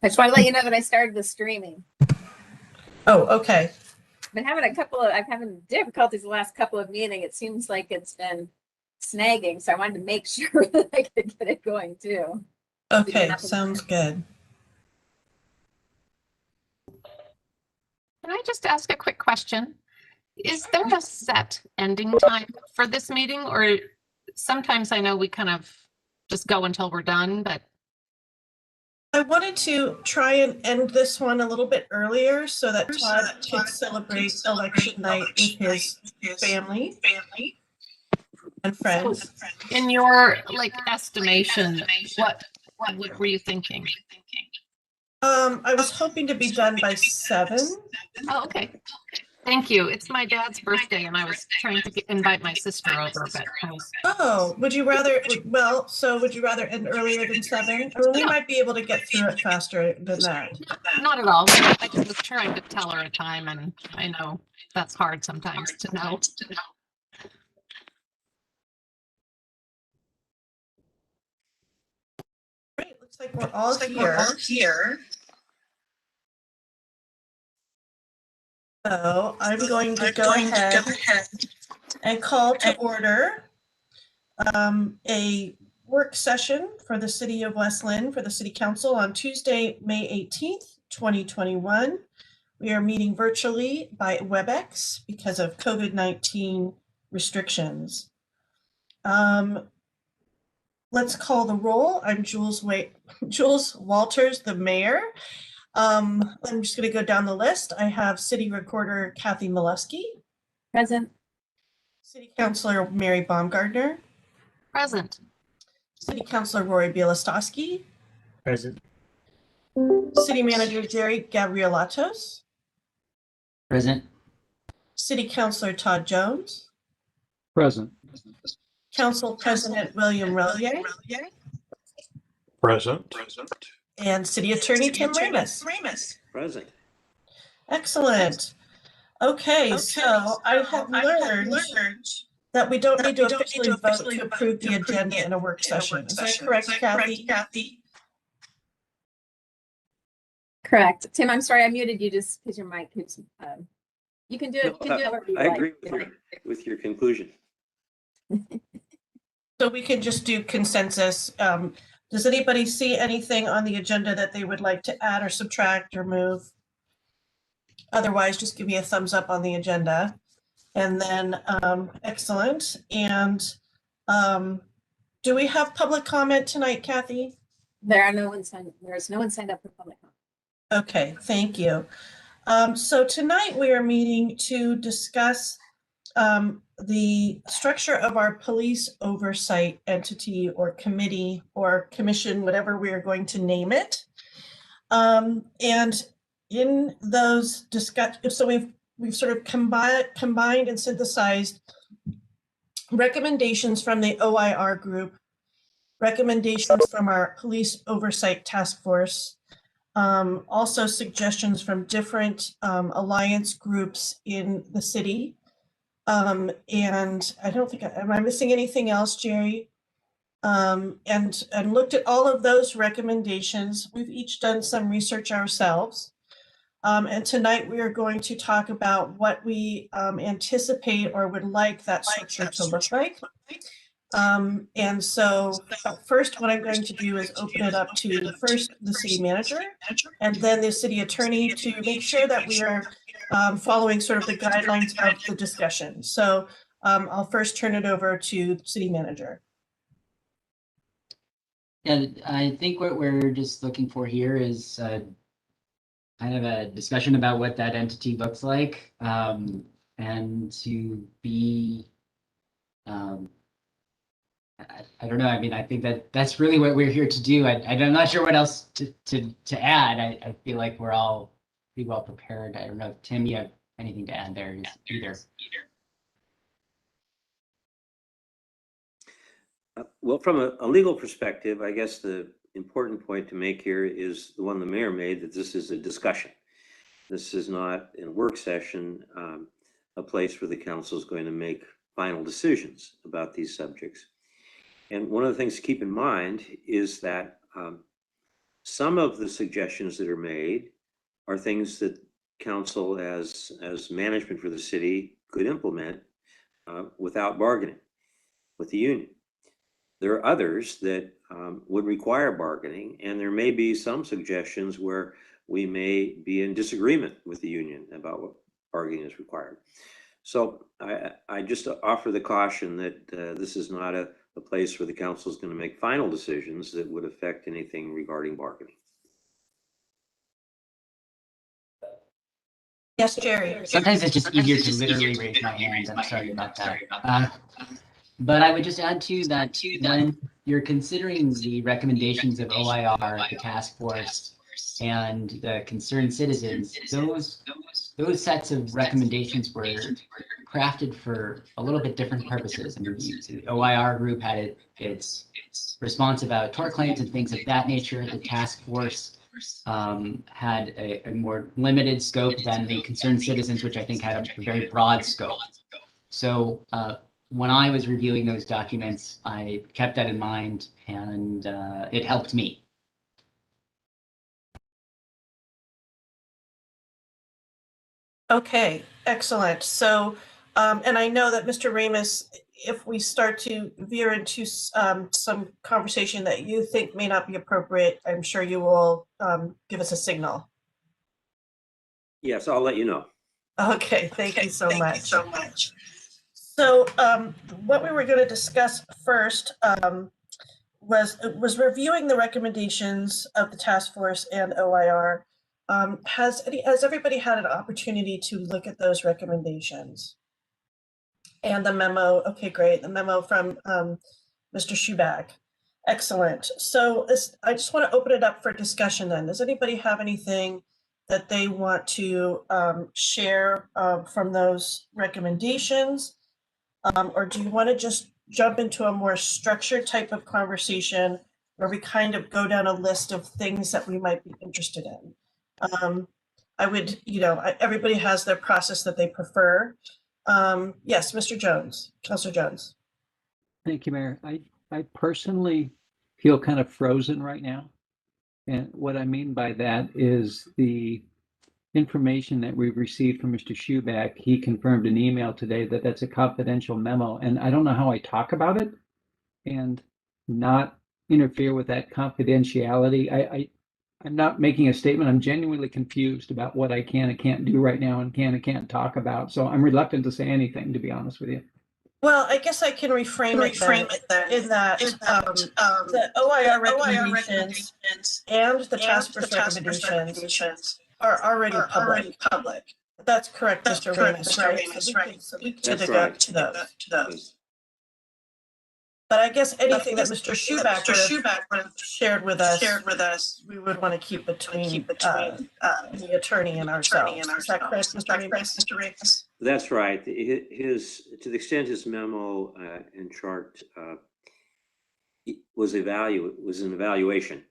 I just want to let you know that I started the streaming. Oh, okay. I'm having difficulties the last couple of meetings. It seems like it's been snagging, so I wanted to make sure that I could get it going too. Okay, sounds good. Can I just ask a quick question? Is there a set ending time for this meeting, or sometimes I know we kind of just go until we're done, but I wanted to try and end this one a little bit earlier so that Todd could celebrate election night with his family and friends. in your estimation, what were you thinking? I was hoping to be done by 7. Oh, okay. Thank you. It's my dad's birthday, and I was trying to invite my sister over, but I was... Oh, would you rather end earlier than 7? I mean, we might be able to get through it faster than that. Not at all. I just was trying to tell her a time, and I know that's hard sometimes to know. Great, looks like we're all here. So I'm going to go ahead and call to order a work session for the City of West Linn for the City Council on Tuesday, May 18th, 2021. We are meeting virtually by WebEx because of COVID-19 restrictions. Let's call the roll. I'm Jules Walters, the mayor. I'm just going to go down the list. I have City Recorder Kathy Milewski. Present. City Councilor Mary Baumgardner. Present. City Councilor Rory Bielostowski. Present. City Manager Jerry Gabrielatos. Present. City Councilor Todd Jones. Present. Council President William Relier. Present. And City Attorney Tim Ramus. Present. Excellent. Okay, so I have learned that we don't need to officially vote to approve the agenda in a work session. Is that correct, Kathy? Correct. Tim, I'm sorry, I muted you just because your mic keeps, you can do it. I agree with your conclusion. So we can just do consensus. Does anybody see anything on the agenda that they would like to add or subtract or move? Otherwise, just give me a thumbs up on the agenda. And then, excellent. And do we have public comment tonight, Kathy? There's no one signed up for public comment. Okay, thank you. So tonight we are meeting to discuss the structure of our police oversight entity or committee or commission, whatever we are going to name it. And in those discussions, so we've sort of combined and synthesized recommendations from the OIR group, recommendations from our police oversight task force, also suggestions from different alliance groups in the city. And I don't think, am I missing anything else, Jerry? And looked at all of those recommendations. We've each done some research ourselves. And tonight we are going to talk about what we anticipate or would like that structure to look like. And so first, what I'm going to do is open it up to first the city manager and then the city attorney to make sure that we are following sort of the guidelines of the discussion. So I'll first turn it over to city manager. Yeah, I think what we're just looking for here is kind of a discussion about what that entity looks like, and to be, I don't know. I mean, I think that's really what we're here to do. I'm not sure what else to add. I feel like we're all pretty well prepared. I don't know if Tim, you have anything to add there either. Well, from a legal perspective, I guess the important point to make here is the one the mayor made, that this is a discussion. This is not in a work session, a place where the council is going to make final decisions about these subjects. And one of the things to keep in mind is that Some of the suggestions that are made are things that council as management for the city could implement without bargaining with the union. There are others that would require bargaining, and there may be some suggestions where we may be in disagreement with the union about what bargaining is required. So I just offer the caution that this is not a place where the council is going to make final decisions that would affect anything regarding bargaining. Yes, Jerry. Sometimes it's just easier to literally raise my hand. I'm sorry about that. But I would just add to that when you're considering the recommendations of OIR, the task force, and the concerned citizens, those sets of recommendations were crafted for a little bit different purposes. I mean, the OIR group had its response about tort claims and things of that nature. The task force had a more limited scope than the concerned citizens, which I think had a very broad scope. So when I was reviewing those documents, I kept that in mind, and it helped me. Okay, excellent. So, and I know that Mr. Ramus, if we start to veer into some conversation that you think may not be appropriate, I'm sure you will give us a signal. Yes, I'll let you know. Okay, thank you so much. So what we were going to discuss first was reviewing the recommendations of the task force and OIR. Has everybody had an opportunity to look at those recommendations? And the memo, okay, great, the memo from Mr. Schuback. Excellent. So I just want to open it up for discussion then. Does anybody have anything that they want to share from those recommendations? Or do you want to just jump into a more structured type of conversation where we kind of go down a list of things that we might be interested in? I would, everybody has their process that they prefer. Yes, Mr. Jones, Councilor Jones. Thank you, Mayor. I personally feel kind of frozen right now. And what I mean by that is the information that we've received from Mr. Schuback. He confirmed an email today that that's a confidential memo, and I don't know how I talk about it and not interfere with that confidentiality. I'm not making a statement. I'm genuinely confused about what I can and can't do right now and can and can't talk about. So I'm reluctant to say anything, to be honest with you. Well, I guess I can reframe it then, in that the OIR recommendations and the task force recommendations are already public. That's correct, Mr. Ramus, right? So we can go to those. But I guess anything that Mr. Schuback would have shared with us, we would want to keep between the attorney and ourselves. Is that correct, Mr. Ramus? That's right. To the extent his memo and chart was an evaluation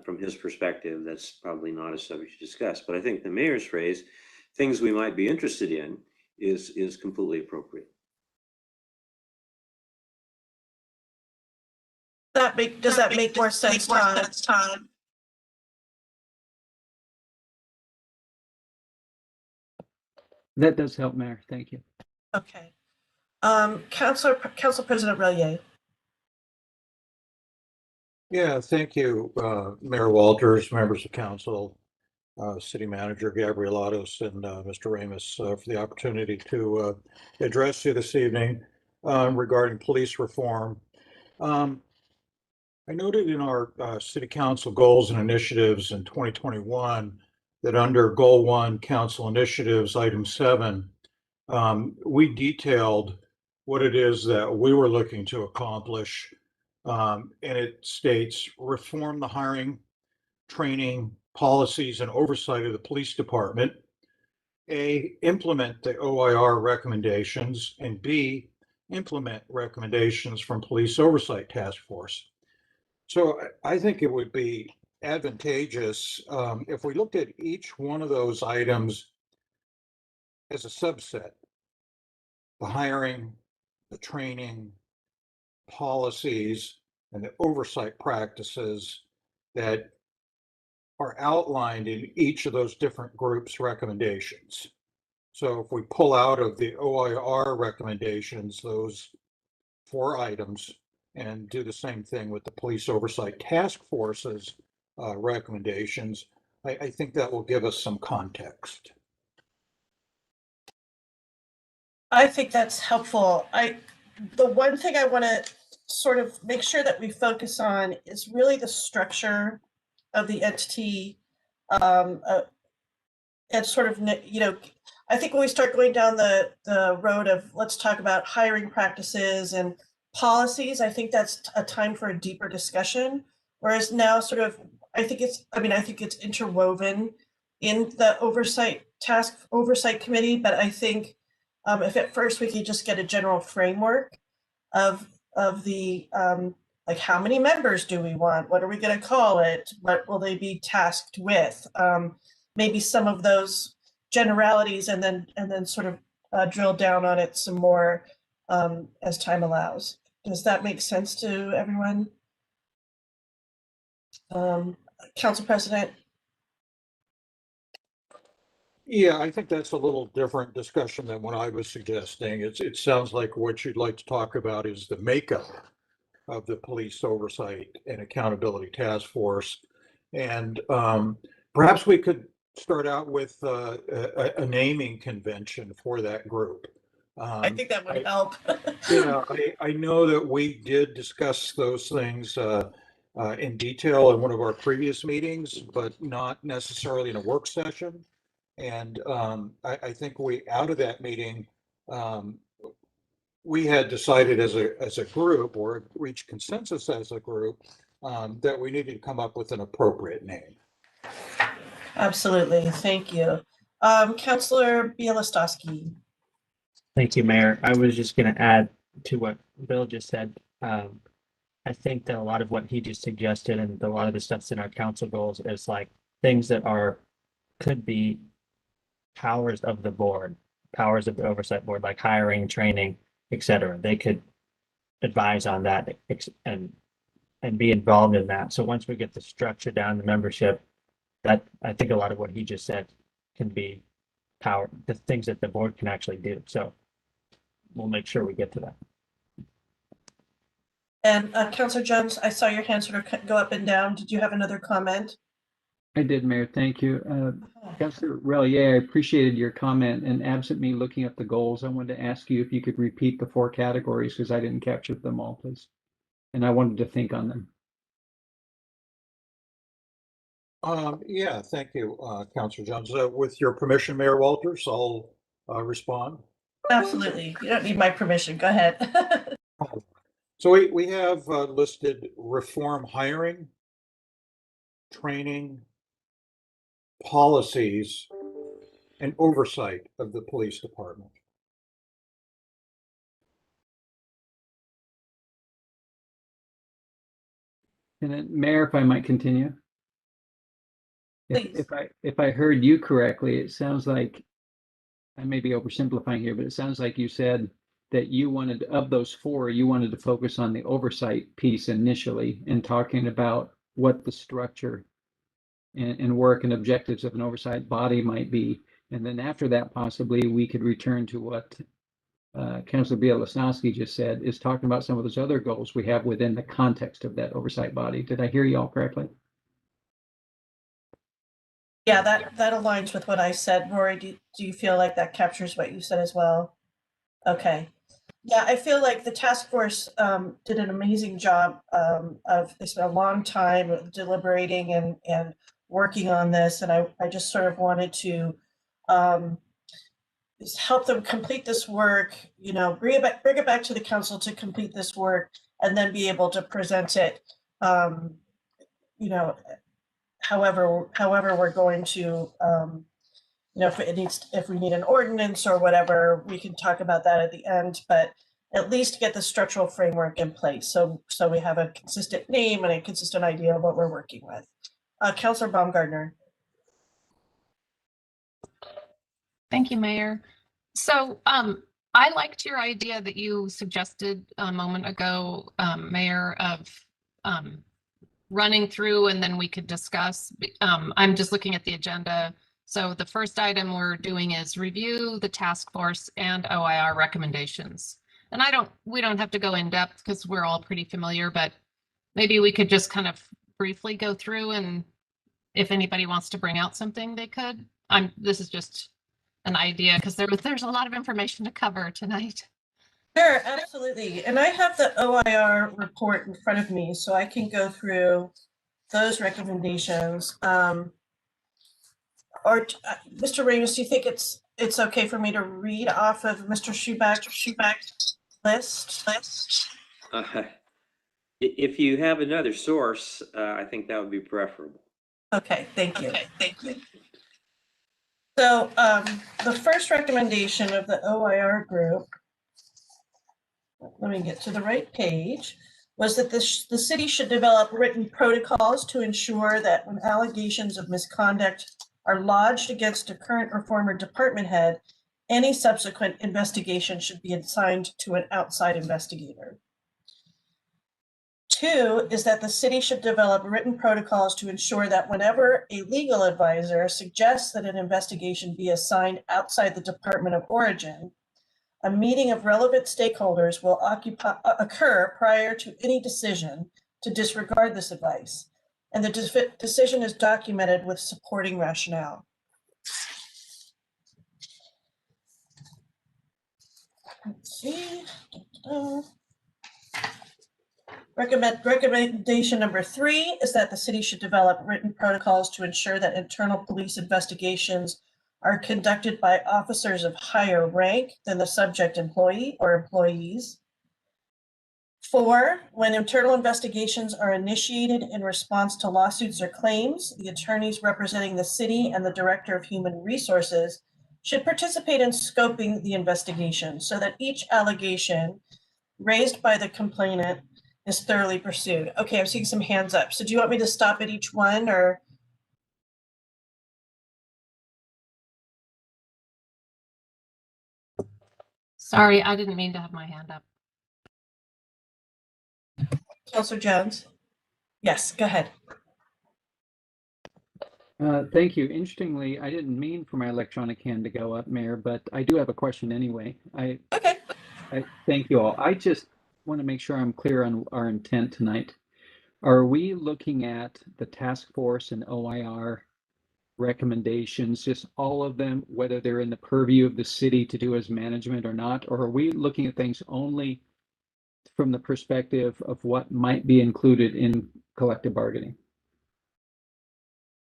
from his perspective. That's probably not a subject to discuss. But I think the mayor's phrase, things we might be interested in, is completely appropriate. Does that make more sense, Todd? That does help, Mayor. Thank you. Okay. Council President Relier. Yeah, thank you, Mayor Walters, members of council, City Manager Gabrielatos, and Mr. Ramus for the opportunity to address you this evening regarding police reform. I noted in our City Council goals and initiatives in 2021 that under Goal 1, Council Initiatives, Item 7, we detailed what it is that we were looking to accomplish. And it states, reform the hiring, training, policies, and oversight of the police department. A, implement the OIR recommendations, and B, implement recommendations from Police Oversight Task Force. So I think it would be advantageous if we looked at each one of those items as a subset. The hiring, the training, policies, and the oversight practices that are outlined in each of those different groups' recommendations. So if we pull out of the OIR recommendations, those 4 items, and do the same thing with the Police Oversight Task Force's recommendations, I think that will give us some context. I think that's helpful. The one thing I want to sort of make sure that we focus on is really the structure of the entity, and sort of, I think when we start going down the road of let's talk about hiring practices and policies, I think that's a time for a deeper discussion. Whereas now sort of, I think it's interwoven in the oversight committee, but I think if at first we could just get a general framework of the, like how many members do we want? What are we going to call it? What will they be tasked with? Maybe some of those generalities, and then sort of drill down on it some more as time allows. Does that make sense to everyone? Council President? Yeah, I think that's a little different discussion than what I was suggesting. It sounds like what you'd like to talk about is the makeup of the Police Oversight and Accountability Task Force. And perhaps we could start out with a naming convention for that group. I think that would help. Yeah, I know that we did discuss those things in detail in one of our previous meetings, but not necessarily in a work session. And I think out of that meeting, we had decided as a group, or reached consensus as a group, that we needed to come up with an appropriate name. Absolutely, thank you. Councilor Bielostowski. Thank you, Mayor. I was just going to add to what Bill just said. I think that a lot of what he just suggested and a lot of the stuff's in our council goals is like things that could be powers of the board, powers of the oversight board, like hiring, training, etc. They could advise on that and be involved in that. So once we get the structure down, the membership, that I think a lot of what he just said can be the things that the board can actually do. So we'll make sure we get to that. And Councilor Jones, I saw your hand sort of go up and down. Did you have another comment? I did, Mayor. Thank you. Councilor Relier, I appreciated your comment, and absent me looking up the goals, I wanted to ask you if you could repeat the 4 categories because I didn't capture them all, please. And I wanted to think on them. Yeah, thank you, Councilor Jones. With your permission, Mayor Walters, I'll respond. Absolutely. You don't need my permission. Go ahead. So we have listed reform hiring, training, policies, and oversight of the police department. And then, Mayor, if I might continue. Please. If I heard you correctly, it sounds like, I may be oversimplifying here, but it sounds like you said that you wanted, of those 4, you wanted to focus on the oversight piece initially and talking about what the structure and work and objectives of an oversight body might be. And then after that, possibly we could return to what Councilor Bielostowski just said, is talking about some of those other goals we have within the context of that oversight body. Did I hear you all correctly? Yeah, that aligns with what I said. Rory, do you feel like that captures what you said as well? Okay. Yeah, I feel like the task force did an amazing job they spent a long time deliberating and working on this. And I just sort of wanted to help them complete this work, bring it back to the council to complete this work, and then be able to present it, however we're going to, if we need an ordinance or whatever, we can talk about that at the end, but at least get the structural framework in place. So we have a consistent name and a consistent idea of what we're working with. Councilor Baumgartner. Thank you, Mayor. So I liked your idea that you suggested a moment ago, Mayor, of running through and then we could discuss. I'm just looking at the agenda. So the first item we're doing is review the task force and OIR recommendations. And we don't have to go in depth because we're all pretty familiar, but maybe we could just kind of briefly go through, and if anybody wants to bring out something, they could. This is just an idea because there's a lot of information to cover tonight. Sure, absolutely. And I have the OIR report in front of me, so I can go through those recommendations. Mr. Ramos, do you think it's okay for me to read off of Mr. Schubach's list? If you have another source, I think that would be preferable. Okay, thank you. So the first recommendation of the OIR group, let me get to the right page, was that the city should develop written protocols to ensure that when allegations of misconduct are lodged against a current or former department head, any subsequent investigation should be assigned to an outside investigator. 2 is that the city should develop written protocols to ensure that whenever a legal advisor suggests that an investigation be assigned outside the department of origin, a meeting of relevant stakeholders will occur prior to any decision to disregard this advice, and the decision is documented with supporting rationale. Let's see. Recommendation number 3 is that the city should develop written protocols to ensure that internal police investigations are conducted by officers of higher rank than the subject employee or employees. 4, when internal investigations are initiated in response to lawsuits or claims, the attorneys representing the city and the Director of Human Resources should participate in scoping the investigation so that each allegation raised by the complainant is thoroughly pursued. Okay, I'm seeing some hands up. So do you want me to stop at each one, or? Sorry, I didn't mean to have my hand up. Councilor Jones? Yes, go ahead. Thank you. Interestingly, I didn't mean for my electronic hand to go up, Mayor, but I do have a question anyway. Okay. I thank you all. I just want to make sure I'm clear on our intent tonight. Are we looking at the task force and OIR recommendations, just all of them, whether they're in the purview of the city to do as management or not? Or are we looking at things only from the perspective of what might be included in collective bargaining?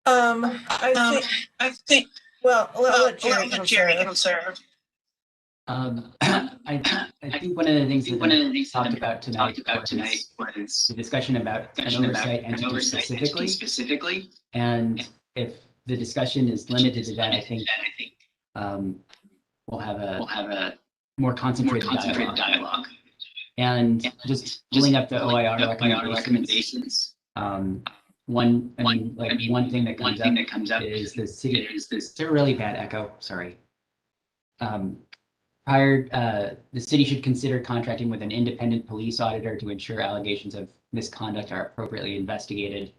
I think, well, I'll let Jerry answer. I think one of the things that we talked about tonight was the discussion about an oversight entity specifically. And if the discussion is limited to that, I think we'll have a more concentrated dialogue. And just pulling up the OIR recommendations. One thing that comes up is the city. It's a really bad echo. Sorry. The city should consider contracting with an independent police auditor to ensure allegations of misconduct are appropriately investigated.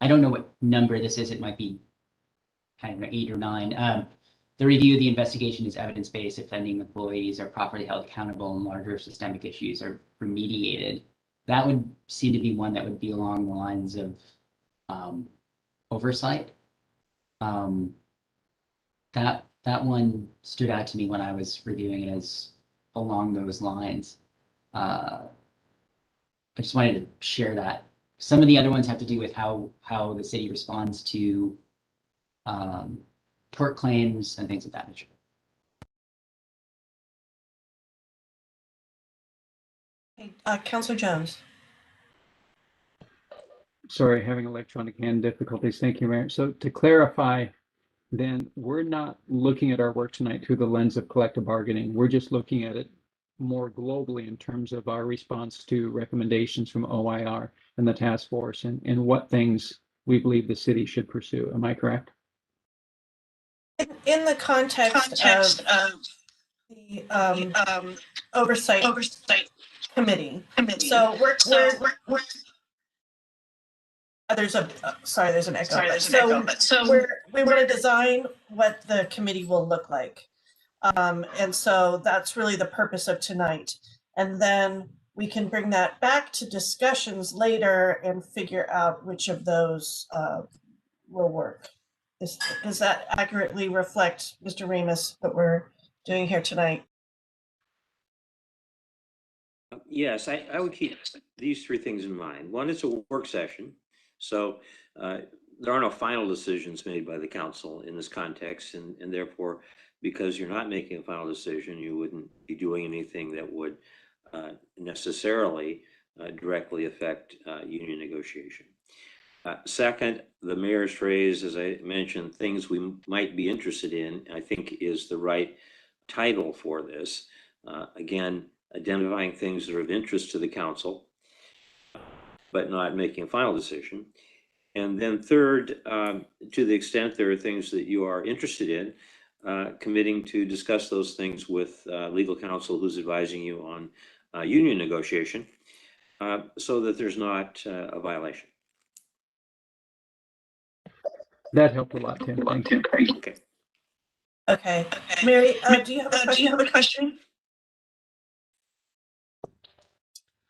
I don't know what number this is. It might be kind of 8 or 9. The review of the investigation is evidence-based. Offending employees are properly held accountable and larger systemic issues are remediated. That would seem to be one that would be along the lines of oversight. That one stood out to me when I was reviewing it as along those lines. I just wanted to share that. Some of the other ones have to do with how the city responds to tort claims and things of that nature. Councilor Jones. Sorry, having electronic hand difficulties. Thank you, Mayor. So to clarify, then we're not looking at our work tonight through the lens of collective bargaining. We're just looking at it more globally in terms of our response to recommendations from OIR and the task force and what things we believe the city should pursue. Am I correct? In the context of the oversight committee. So we're there's a, sorry, there's an echo. So we want to design what the committee will look like. And so that's really the purpose of tonight. And then we can bring that back to discussions later and figure out which of those will work. Does that accurately reflect, Mr. Remus, what we're doing here tonight? Yes, I would keep these three things in mind. One, it's a work session. So there are no final decisions made by the council in this context. And therefore, because you're not making a final decision, you wouldn't be doing anything that would necessarily directly affect union negotiation. Second, the mayor's phrase, as I mentioned, things we might be interested in, I think is the right title for this. Again, identifying things that are of interest to the council, but not making a final decision. And then third, to the extent there are things that you are interested in, committing to discuss those things with legal counsel who's advising you on union negotiation, so that there's not a violation. That helped a lot, Tim. Thank you. Okay. Okay. Mary, do you have a question?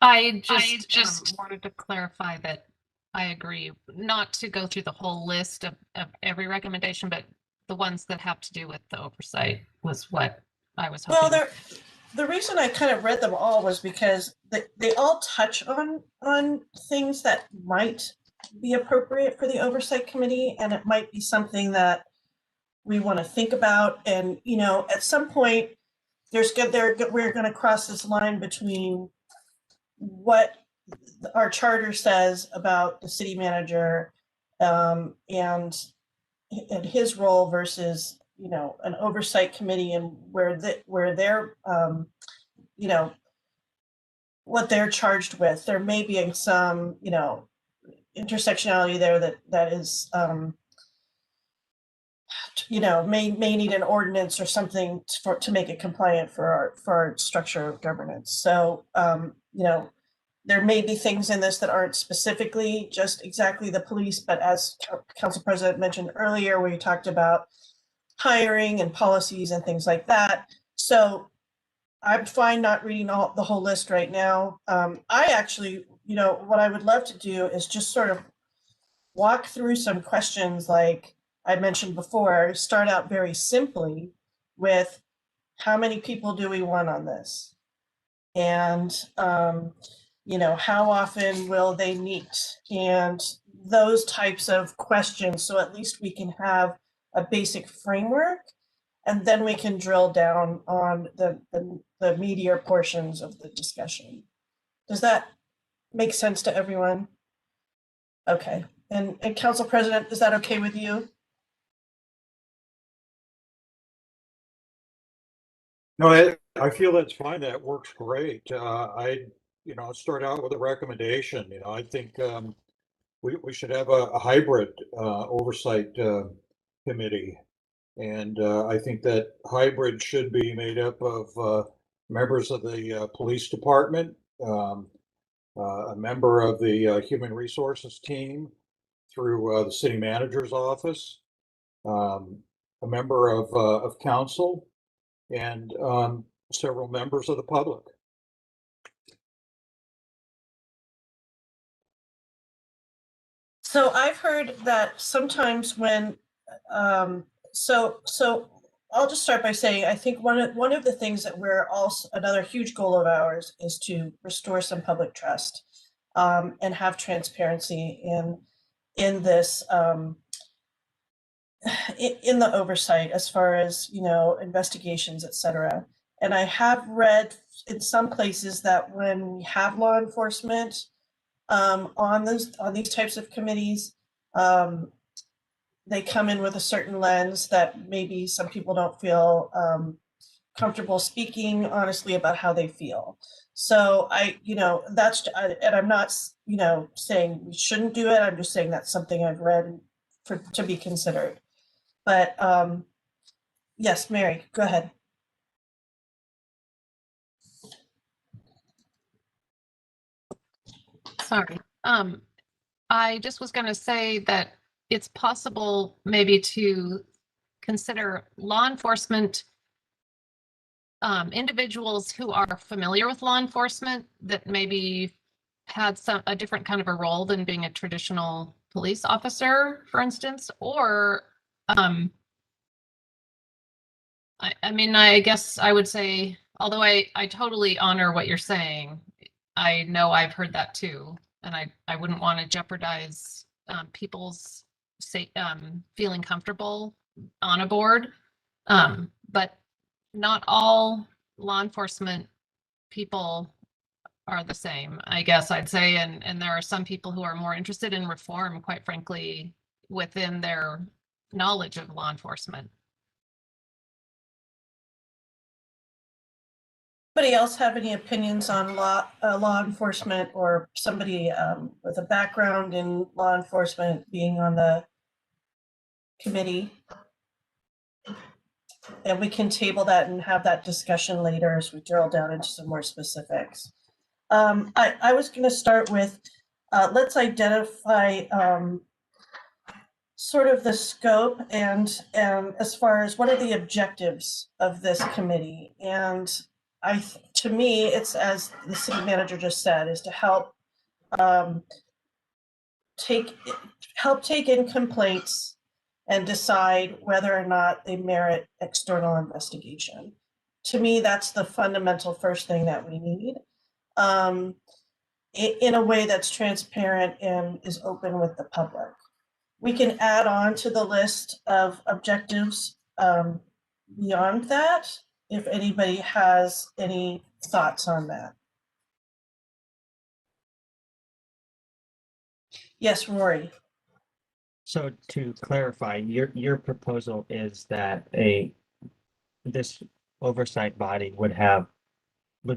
I just wanted to clarify that I agree, not to go through the whole list of every recommendation, but the ones that have to do with the oversight was what I was hoping. Well, the reason I kind of read them all was because they all touch on things that might be appropriate for the oversight committee, and it might be something that we want to think about. And at some point, we're going to cross this line between what our charter says about the city manager and his role versus an oversight committee, and where they're what they're charged with. There may be some intersectionality there that is may need an ordinance or something to make it compliant for our structure of governance. So there may be things in this that aren't specifically just exactly the police, but as Council President mentioned earlier, where you talked about hiring and policies and things like that. So I'm fine not reading the whole list right now. I actually, what I would love to do is just sort of walk through some questions like I mentioned before, start out very simply with how many people do we want on this? And, how often will they meet? And those types of questions. So at least we can have a basic framework, and then we can drill down on the meatier portions of the discussion. Does that make sense to everyone? Okay. And Council President, is that okay with you? No, I feel that's fine. That works great. I start out with a recommendation. I think we should have a hybrid oversight committee. And I think that hybrid should be made up of members of the police department, a member of the human resources team through the city manager's office, a member of council, and several members of the public. So I've heard that sometimes when, so I'll just start by saying, I think one of the things that we're also, another huge goal of ours is to restore some public trust and have transparency in this, in the oversight as far as, investigations, et cetera. And I have read in some places that when we have law enforcement on these types of committees, they come in with a certain lens that maybe some people don't feel comfortable speaking honestly about how they feel. So that's, and I'm not, saying we shouldn't do it. I'm just saying that's something I've read to be considered. But yes, Mary, go ahead. Sorry. I just was going to say that it's possible maybe to consider law enforcement individuals who are familiar with law enforcement that maybe had a different kind of a role than being a traditional police officer, for instance, or I mean, I guess I would say, although I totally honor what you're saying, I know I've heard that too, and I wouldn't want to jeopardize people's feeling comfortable on a board. But not all law enforcement people are the same, I guess I'd say, and there are some people who are more interested in reform, quite frankly, within their knowledge of law enforcement. Anybody else have any opinions on law enforcement, or somebody with a background in law enforcement being on the committee? And we can table that and have that discussion later as we drill down into some more specifics. I was going to start with, let's identify sort of the scope and as far as what are the objectives of this committee. And to me, it's, as the city manager just said, is to help take in complaints and decide whether or not they merit external investigation. To me, that's the fundamental first thing that we need, in a way that's transparent and is open with the public. We can add on to the list of objectives beyond that, if anybody has any thoughts on that. Yes, Rory. So to clarify, your proposal is that this oversight body would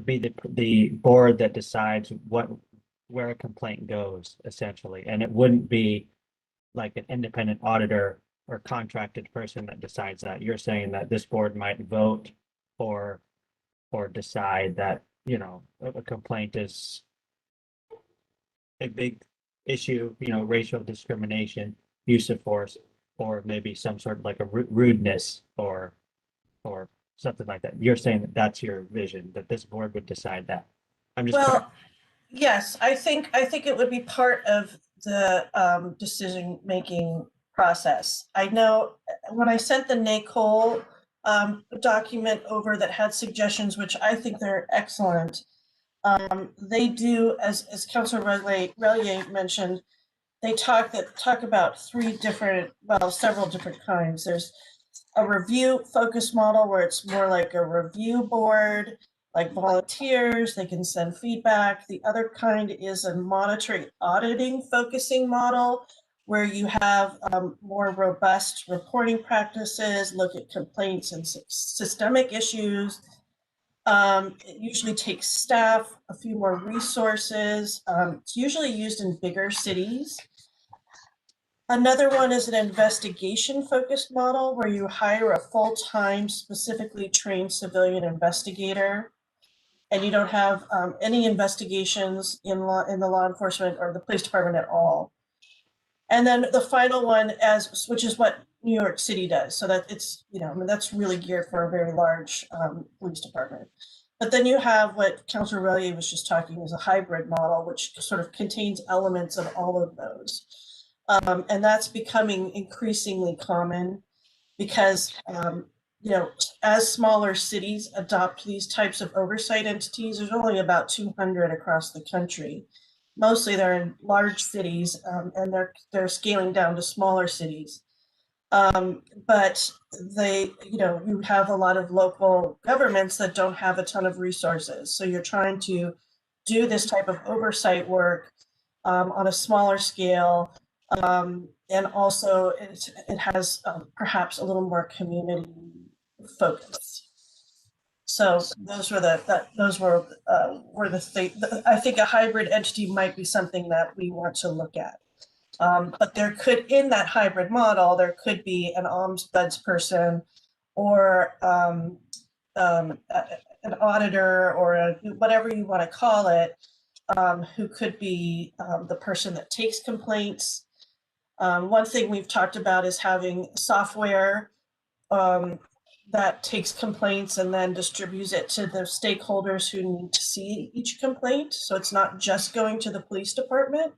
be the board that decides where a complaint goes, essentially, and it wouldn't be like an independent auditor or contracted person that decides that. You're saying that this board might vote or decide that, you know, a complaint is a big issue, you know, racial discrimination, use of force, or maybe some sort of like a rudeness or something like that. You're saying that that's your vision, that this board would decide that. I'm just Well, yes, I think it would be part of the decision-making process. I know when I sent the NACOL document over that had suggestions, which I think they're excellent, they do, as Councilor Relier mentioned, they talk about several different kinds. There's a review focus model where it's more like a review board, like volunteers, they can send feedback. The other kind is a monitoring, auditing, focusing model, where you have more robust reporting practices, look at complaints and systemic issues. It usually takes staff, a few more resources. It's usually used in bigger cities. Another one is an investigation-focused model where you hire a full-time, specifically trained civilian investigator, and you don't have any investigations in the law enforcement or the police department at all. And then the final one, which is what New York City does, so that it's, you know, I mean, that's really geared for a very large police department. But then you have what Councilor Relier was just talking is a hybrid model, which sort of contains elements of all of those. And that's becoming increasingly common because, you know, as smaller cities adopt these types of oversight entities, there's only about 200 across the country. Mostly they're in large cities, and they're scaling down to smaller cities. But you have a lot of local governments that don't have a ton of resources. So you're trying to do this type of oversight work on a smaller scale. And also it has perhaps a little more community focus. So those were I think a hybrid entity might be something that we want to look at. But there could, in that hybrid model, there could be an ombudsperson or an auditor or whatever you want to call it, who could be the person that takes complaints. One thing we've talked about is having software that takes complaints and then distributes it to the stakeholders who need to see each complaint. So it's not just going to the police department.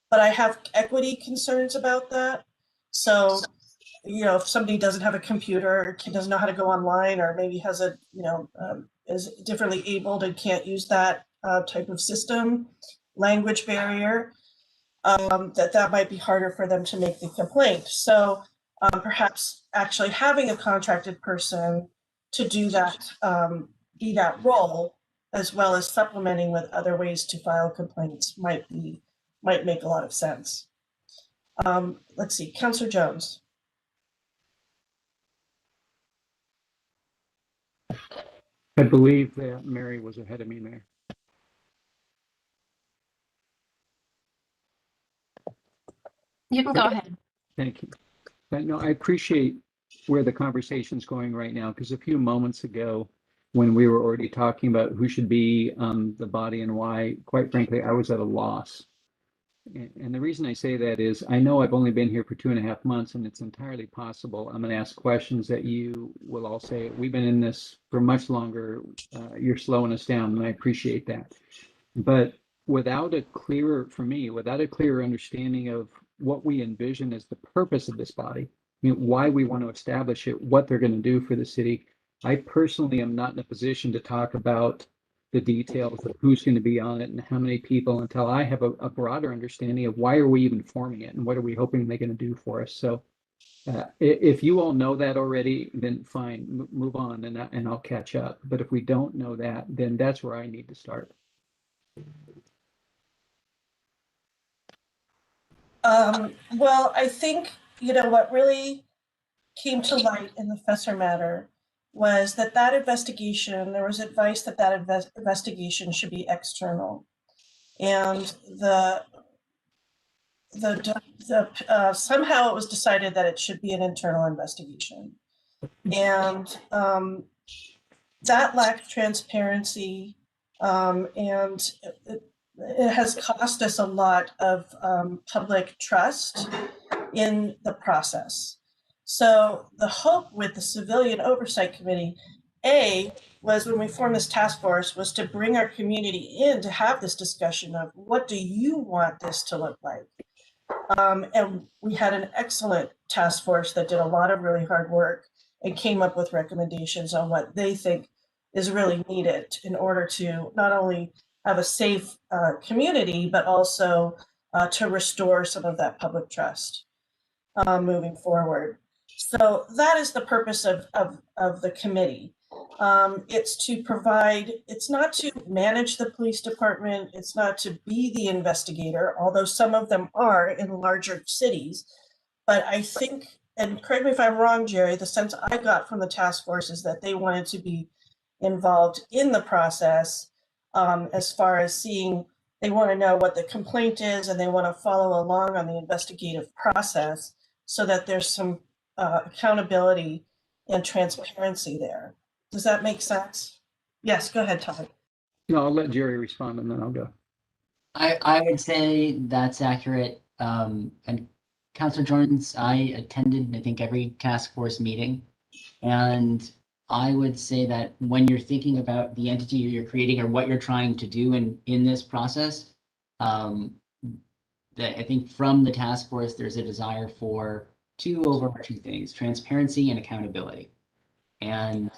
But I have equity concerns about that. So, you know, if somebody doesn't have a computer or doesn't know how to go online, or maybe has a, is differently abled and can't use that type of system, language barrier, that might be harder for them to make the complaint. So perhaps actually having a contracted person to do that, be that role, as well as supplementing with other ways to file complaints might make a lot of sense. Let's see, Councillor Jones. I believe that Mary was ahead of me, Mayor. You can go ahead. Thank you. No, I appreciate where the conversation's going right now, because a few moments ago, when we were already talking about who should be the body and why, quite frankly, I was at a loss. And the reason I say that is I know I've only been here for 2.5 months, and it's entirely possible I'm going to ask questions that you will all say, we've been in this for much longer. You're slowing us down, and I appreciate that. But without a clearer understanding of what we envision as the purpose of this body, why we want to establish it, what they're going to do for the city, I personally am not in a position to talk about the details of who's going to be on it and how many people until I have a broader understanding of why are we even forming it and what are we hoping they're going to do for us. So if you all know that already, then fine, move on and I'll catch up. But if we don't know that, then that's where I need to start. Well, I think, what really came to light in the Fesser matter was that investigation, there was advice that investigation should be external. And somehow it was decided that it should be an internal investigation. And that lacked transparency, and it has cost us a lot of public trust in the process. So the hope with the Civilian Oversight Committee, was when we formed this task force, was to bring our community in to have this discussion of what do you want this to look like? And we had an excellent task force that did a lot of really hard work and came up with recommendations on what they think is really needed in order to not only have a safe community, but also to restore some of that public trust moving forward. So that is the purpose of the committee. It's to provide, it's not to manage the police department, it's not to be the investigator, although some of them are in larger cities. But I think, and correct me if I'm wrong, Jerry, the sense I got from the task force is that they wanted to be involved in the process, as far as seeing, they want to know what the complaint is and they want to follow along on the investigative process so that there's some accountability and transparency there. Does that make sense? Yes, go ahead, Todd. No, I'll let Jerry respond and then I'll go. I would say that's accurate. And Councilor Jordan's, I attended, I think, every task force meeting. And I would say that when you're thinking about the entity you're creating or what you're trying to do in this process, that I think from the task force, there's a desire for two overarching things: transparency and accountability. And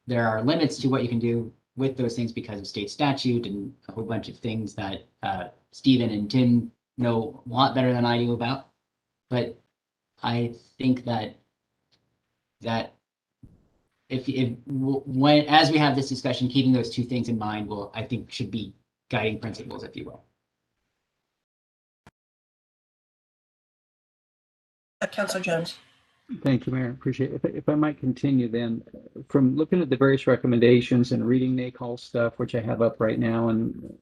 there are limits to what you can do with those things because of state statute and a whole bunch of things that Stephen and Tim know a lot better than I do about. But I think that as we have this discussion, keeping those two things in mind I think should be guiding principles, if you will. Councilor Jones. Thank you, Mayor. Appreciate it. If I might continue then, from looking at the various recommendations and reading NACOL stuff, which I have up right now, and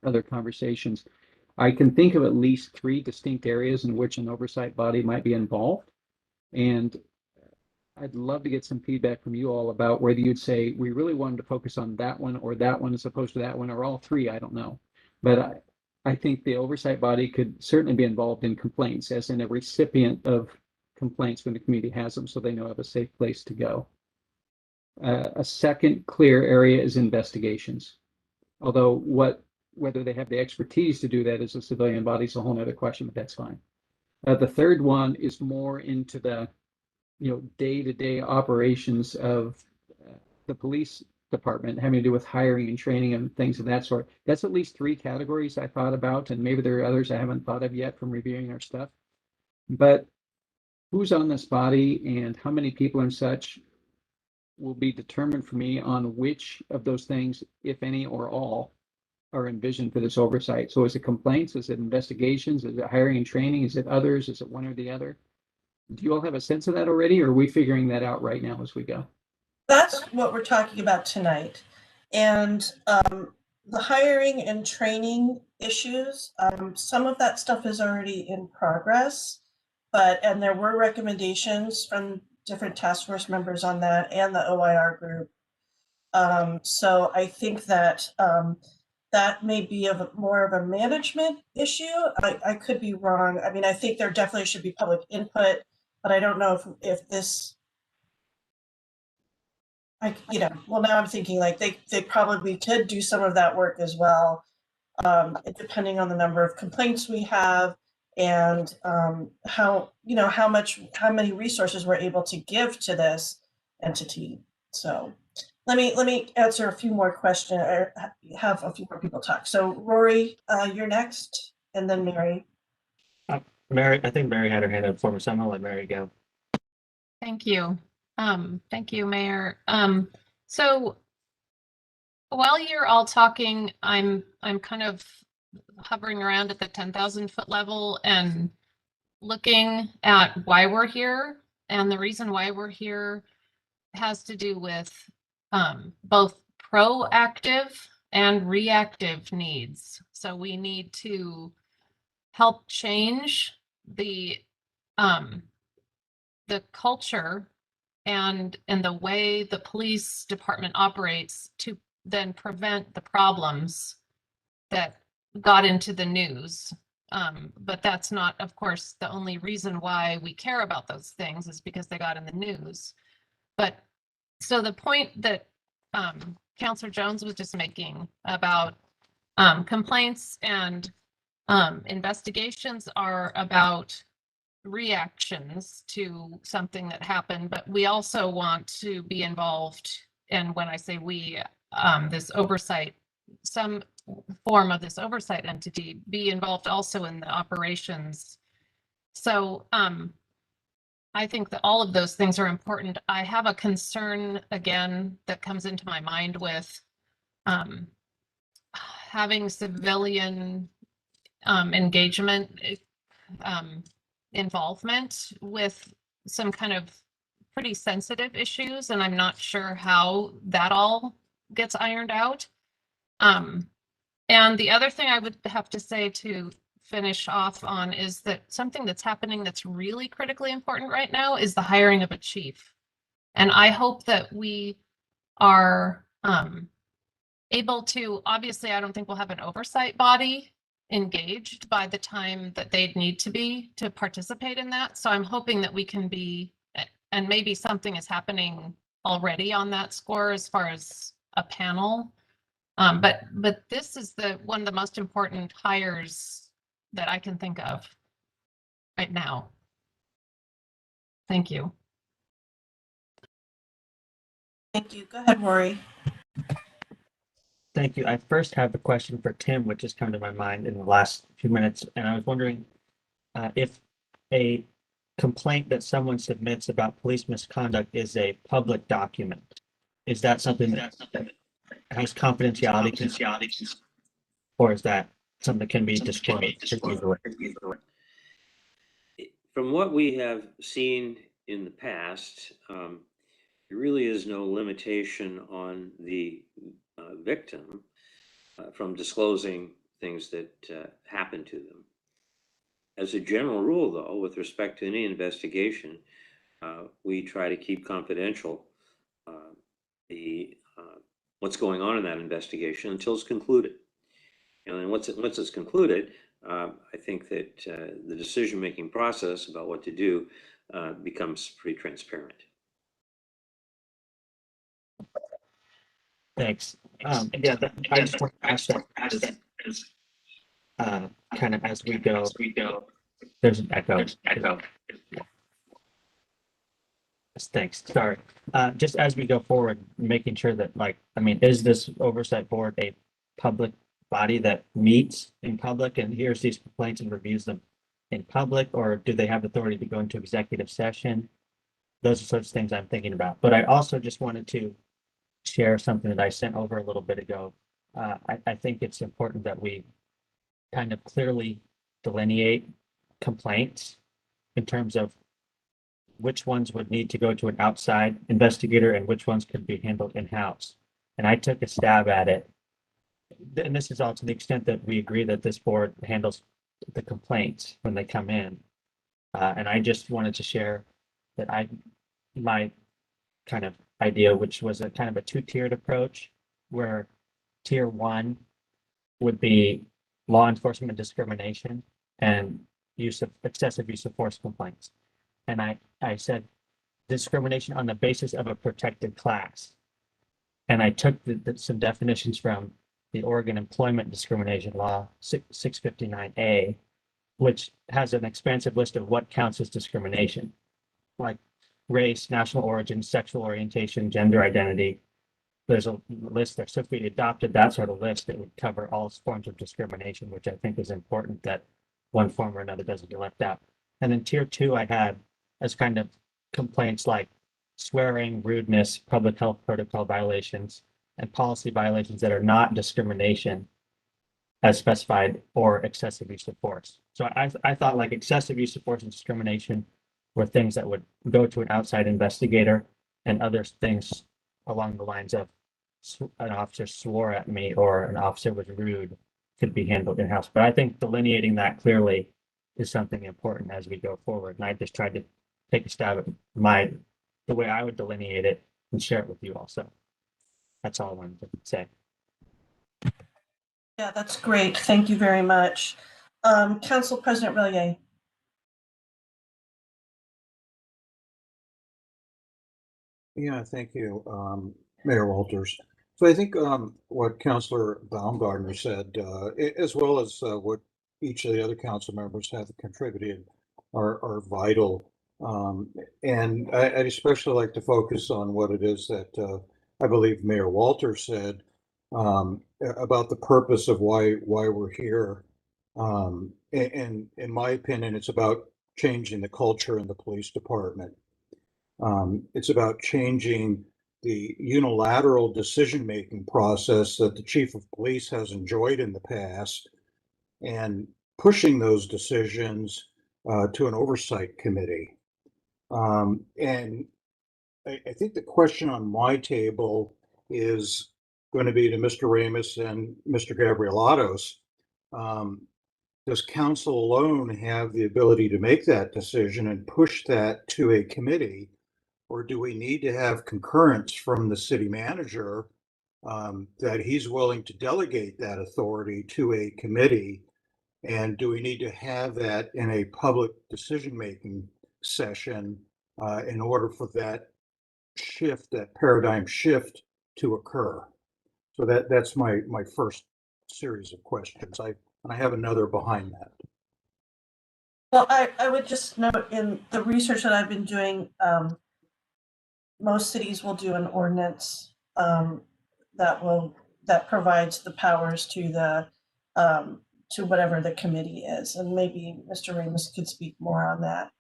other conversations, I can think of at least 3 distinct areas in which an oversight body might be involved. And I'd love to get some feedback from you all about whether you'd say, we really wanted to focus on that one or that one as opposed to that one, or all three, I don't know. But I think the oversight body could certainly be involved in complaints, as in a recipient of complaints when the community has them, so they know of a safe place to go. A second clear area is investigations. Although whether they have the expertise to do that as a civilian body is a whole other question, but that's fine. The third one is more into the day-to-day operations of the police department, having to do with hiring and training and things of that sort. That's at least three categories I thought about, and maybe there are others I haven't thought of yet from reviewing our stuff. But who's on this body and how many people and such will be determined for me on which of those things, if any or all, are envisioned for this oversight. So is it complaints? Is it investigations? Is it hiring and training? Is it others? Is it one or the other? Do you all have a sense of that already, or are we figuring that out right now as we go? That's what we're talking about tonight. And the hiring and training issues, some of that stuff is already in progress, and there were recommendations from different task force members on that and the OIR group. So I think that that may be more of a management issue. I could be wrong. I mean, I think there definitely should be public input, but I don't know if this, well, now I'm thinking like they probably could do some of that work as well, depending on the number of complaints we have and how many resources we're able to give to this entity. So let me answer a few more questions, or have a few more people talk. So Rory, you're next, and then Mary. Mary, I think Mary had her hand up before me, so I'm gonna let Mary go. Thank you. Thank you, Mayor. So while you're all talking, I'm kind of hovering around at the 10,000 foot level and looking at why we're here. And the reason why we're here has to do with both proactive and reactive needs. So we need to help change the culture and the way the police department operates to then prevent the problems that got into the news. But that's not, of course, the only reason why we care about those things is because they got in the news. But so the point that Councillor Jones was just making about complaints and investigations are about reactions to something that happened, but we also want to be involved. And when I say we, this oversight, some form of this oversight entity be involved also in the operations. So I think that all of those things are important. I have a concern again that comes into my mind with having civilian engagement, involvement with some kind of pretty sensitive issues, and I'm not sure how that all gets ironed out. And the other thing I would have to say to finish off on is that something that's happening that's really critically important right now is the hiring of a chief. And I hope that we are able to, obviously, I don't think we'll have an oversight body engaged by the time that they'd need to be to participate in that. So I'm hoping that we can be, and maybe something is happening already on that score as far as a panel. But this is one of the most important hires that I can think of right now. Thank you. Thank you. Go ahead, Rory. Thank you. I first have a question for Tim, which has come to my mind in the last few minutes, and I was wondering if a complaint that someone submits about police misconduct is a public document. Is that something that has confidentiality, or is that something that can be disclosed? From what we have seen in the past, there really is no limitation on the victim from disclosing things that happen to them. As a general rule, though, with respect to any investigation, we try to keep confidential what's going on in that investigation until it's concluded. And once it's concluded, I think that the decision-making process about what to do becomes pretty transparent. Thanks. Yeah, I just want to ask that kind of as we go. There's an echo. Thanks. Sorry. Just as we go forward, making sure that, like, I mean, is this oversight board a public body that meets in public and hears these complaints and reviews them in public, or do they have authority to go into executive session? Those are sorts of things I'm thinking about. But I also just wanted to share something that I sent over a little bit ago. I think it's important that we kind of clearly delineate complaints in terms of which ones would need to go to an outside investigator and which ones could be handled in-house. And I took a stab at it. And this is all to the extent that we agree that this board handles the complaints when they come in. And I just wanted to share that my kind of idea, which was a kind of a two-tiered approach, where tier one would be law enforcement discrimination and excessive use of force complaints. And I said discrimination on the basis of a protected class. And I took some definitions from the Oregon Employment Discrimination Law 659A, which has an expansive list of what counts as discrimination, like race, national origin, sexual orientation, gender identity. There's a list there. So if we adopted that sort of list, it would cover all forms of discrimination, which I think is important that one form or another doesn't get left out. And then tier two, I had as kind of complaints like swearing, rudeness, public health protocol violations, and policy violations that are not discrimination as specified, or excessive use of force. So I thought like excessive use of force and discrimination were things that would go to an outside investigator, and other things along the lines of an officer swore at me or an officer was rude could be handled in-house. But I think delineating that clearly is something important as we go forward. And I just tried to take a stab at the way I would delineate it and share it with you also. That's all I wanted to say. Yeah, that's great. Thank you very much. Council President Relier. Yeah, thank you, Mayor Walters. So I think what Councilor Baumgartner said, as well as what each of the other council members have contributed, are vital. And I'd especially like to focus on what it is that I believe Mayor Walters said about the purpose of why we're here. And in my opinion, it's about changing the culture in the police department. It's about changing the unilateral decision-making process that the chief of police has enjoyed in the past, and pushing those decisions to an oversight committee. And I think the question on my table is going to be to Mr. Ramus and Mr. Gabrielatos. Does council alone have the ability to make that decision and push that to a committee? Or do we need to have concurrence from the city manager that he's willing to delegate that authority to a committee? And do we need to have that in a public decision-making session in order for that shift, that paradigm shift to occur? So that's my first series of questions. I have another behind that. Well, I would just note in the research that I've been doing, most cities will do an ordinance that provides the powers to the to whatever the committee is, and maybe Mr. Ramus could speak more on that.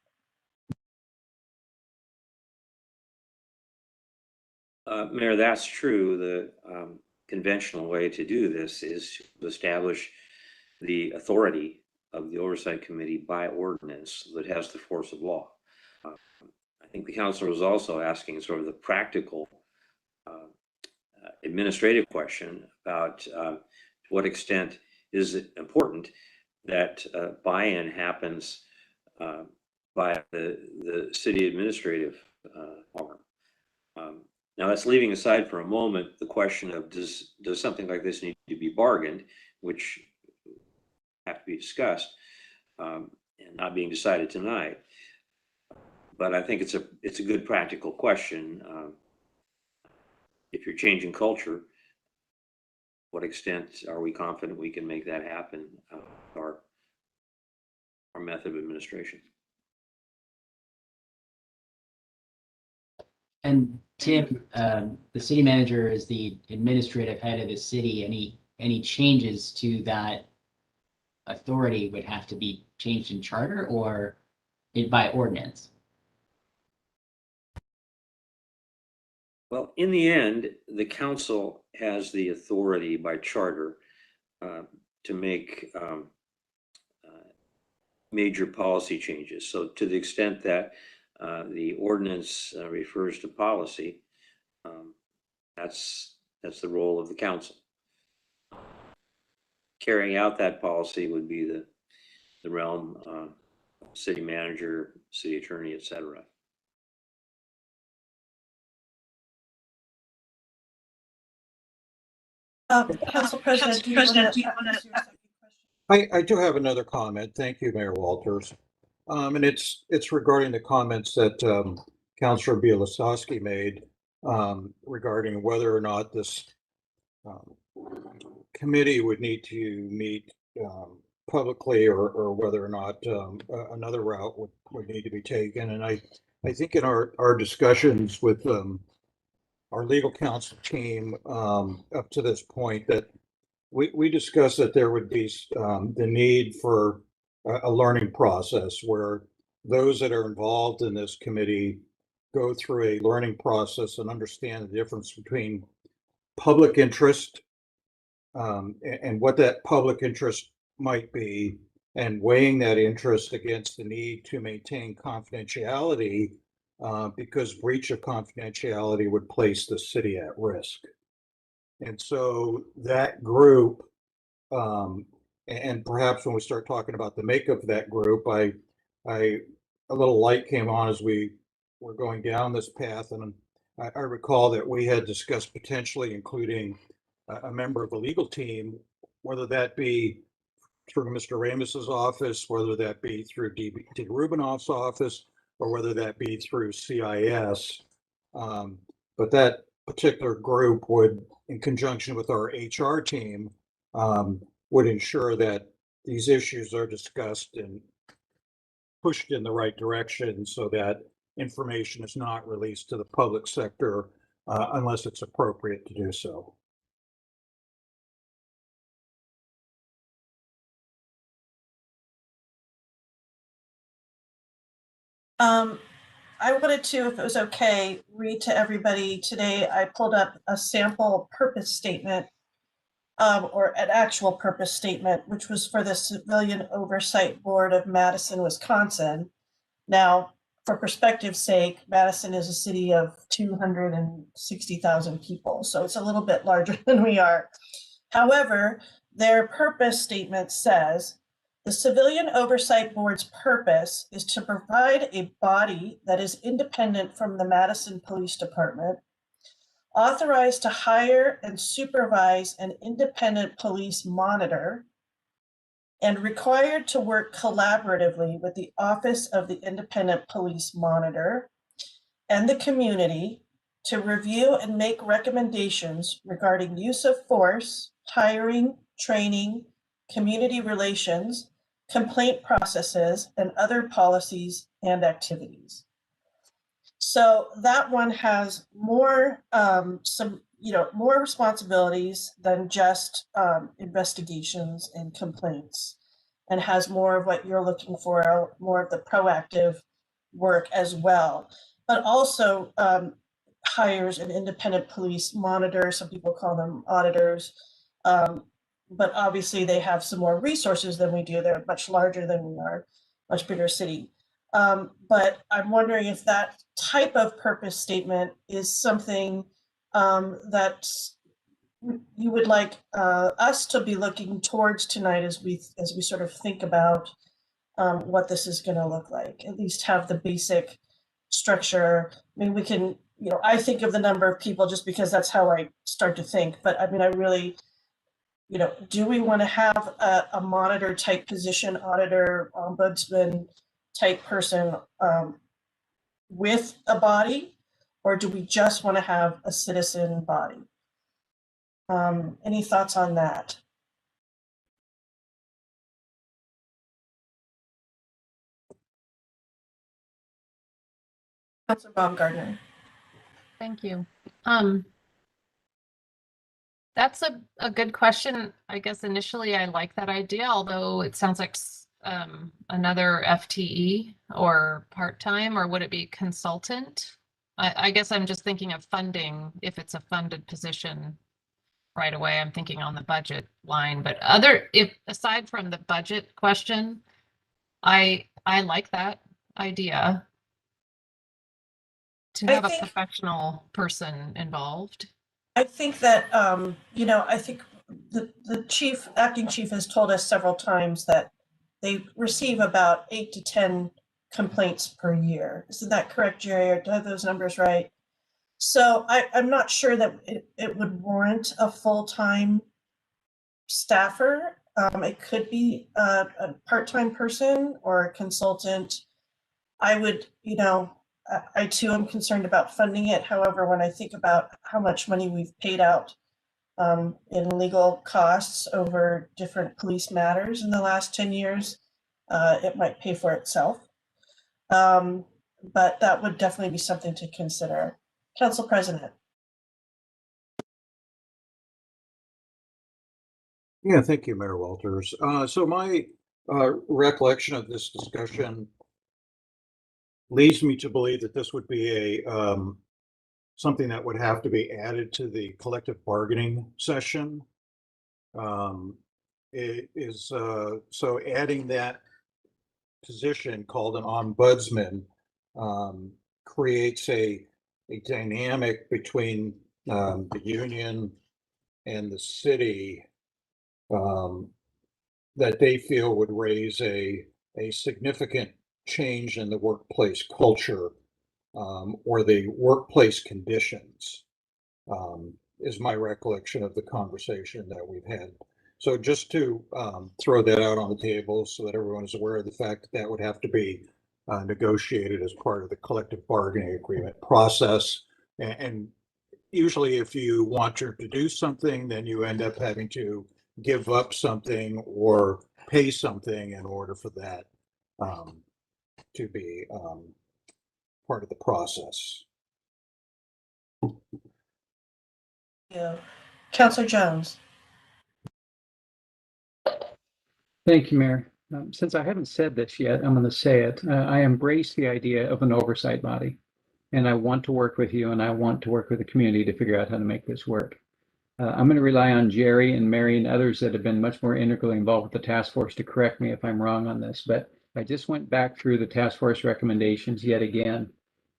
Mayor, that's true. The conventional way to do this is to establish the authority of the Oversight Committee by ordinance that has the force of law. I think the councilor was also asking sort of the practical administrative question about to what extent is it important that buy-in happens by the city administrative arm. Now that's leaving aside for a moment the question of does something like this need to be bargained, which have to be discussed and not being decided tonight. But I think it's a good practical question. If you're changing culture, what extent are we confident we can make that happen? Our method of administration. And Tim, the city manager is the administrative head of the city. Any changes to that authority would have to be changed in charter or by ordinance? Well, in the end, the council has the authority by charter to make major policy changes. So to the extent that the ordinance refers to policy, that's the role of the council. Carrying out that policy would be the realm of city manager, city attorney, etc. Council President, do you want to ask your second question? I do have another comment. Thank you, Mayor Walters. And it's regarding the comments that Councilor Bielosowski made regarding whether or not this committee would need to meet publicly or whether or not another route would need to be taken. And I think in our discussions with our legal counsel team up to this point that we discussed that there would be the need for a learning process where those that are involved in this committee go through a learning process and understand the difference between public interest and what that public interest might be, and weighing that interest against the need to maintain confidentiality because breach of confidentiality would place the city at risk. And so that group, and perhaps when we start talking about the makeup of that group, a little light came on as we were going down this path, and I recall that we had discussed potentially including a member of the legal team, whether that be through Mr. Ramos's office, whether that be through D. Rubinoff's office, or whether that be through CIS. But that particular group would, in conjunction with our HR team, would ensure that these issues are discussed and pushed in the right direction so that information is not released to the public sector unless it's appropriate to do so. I wanted to, if it was okay, read to everybody today. I pulled up a sample purpose statement or an actual purpose statement, which was for the Civilian Oversight Board of Madison, Wisconsin. Now, for perspective's sake, Madison is a city of 260,000 people, so it's a little bit larger than we are. However, their purpose statement says, the Civilian Oversight Board's purpose is to provide a body that is independent from the Madison Police Department, authorized to hire and supervise an independent police monitor, and required to work collaboratively with the Office of the Independent Police Monitor and the community to review and make recommendations regarding use of force, hiring, training, community relations, complaint processes, and other policies and activities. So that one has more, more responsibilities than just investigations and complaints, and has more of what you're looking for, more of the proactive work as well, but also hires an independent police monitor. Some people call them auditors, but obviously they have some more resources than we do. They're much larger than we are, much bigger city. But I'm wondering if that type of purpose statement is something that you would like us to be looking towards tonight as we sort of think about what this is going to look like, at least have the basic structure. I mean, we can, I think of the number of people just because that's how I start to think. But I mean, I really, do we want to have a monitor type position, auditor, ombudsman type person with a body, or do we just want to have a citizen body? Any thoughts on that? Councilor Baumgartner. Thank you. That's a good question. I guess initially I like that idea, although it sounds like another FTE or part-time, or would it be consultant? I guess I'm just thinking of funding, if it's a funded position right away, I'm thinking on the budget line, but aside from the budget question, I like that idea to have a professional person involved. I think that, I think the acting chief has told us several times that they receive about 8 to 10 complaints per year. Isn't that correct, Jerry? Or do I have those numbers right? So I'm not sure that it would warrant a full-time staffer. It could be a part-time person or a consultant. I would, I too am concerned about funding it. However, when I think about how much money we've paid out in legal costs over different police matters in the last 10 years, it might pay for itself. But that would definitely be something to consider. Council President. Yeah, thank you, Mayor Walters. So my recollection of this discussion leads me to believe that this would be something that would have to be added to the collective bargaining session. It is so adding that position called an ombudsman creates a dynamic between the union and the city that they feel would raise a significant change in the workplace culture or the workplace conditions, is my recollection of the conversation that we've had. So just to throw that out on the table so that everyone is aware of the fact that that would have to be negotiated as part of the collective bargaining agreement process. And usually if you want to do something, then you end up having to give up something or pay something in order for that to be part of the process. Yeah. Councilor Jones. Thank you, Mayor. Since I haven't said this yet, I'm going to say it. I embrace the idea of an oversight body, and I want to work with you, and I want to work with the community to figure out how to make this work. I'm going to rely on Jerry and Mary and others that have been much more integrally involved with the task force to correct me if I'm wrong on this, but I just went back through the task force recommendations yet again,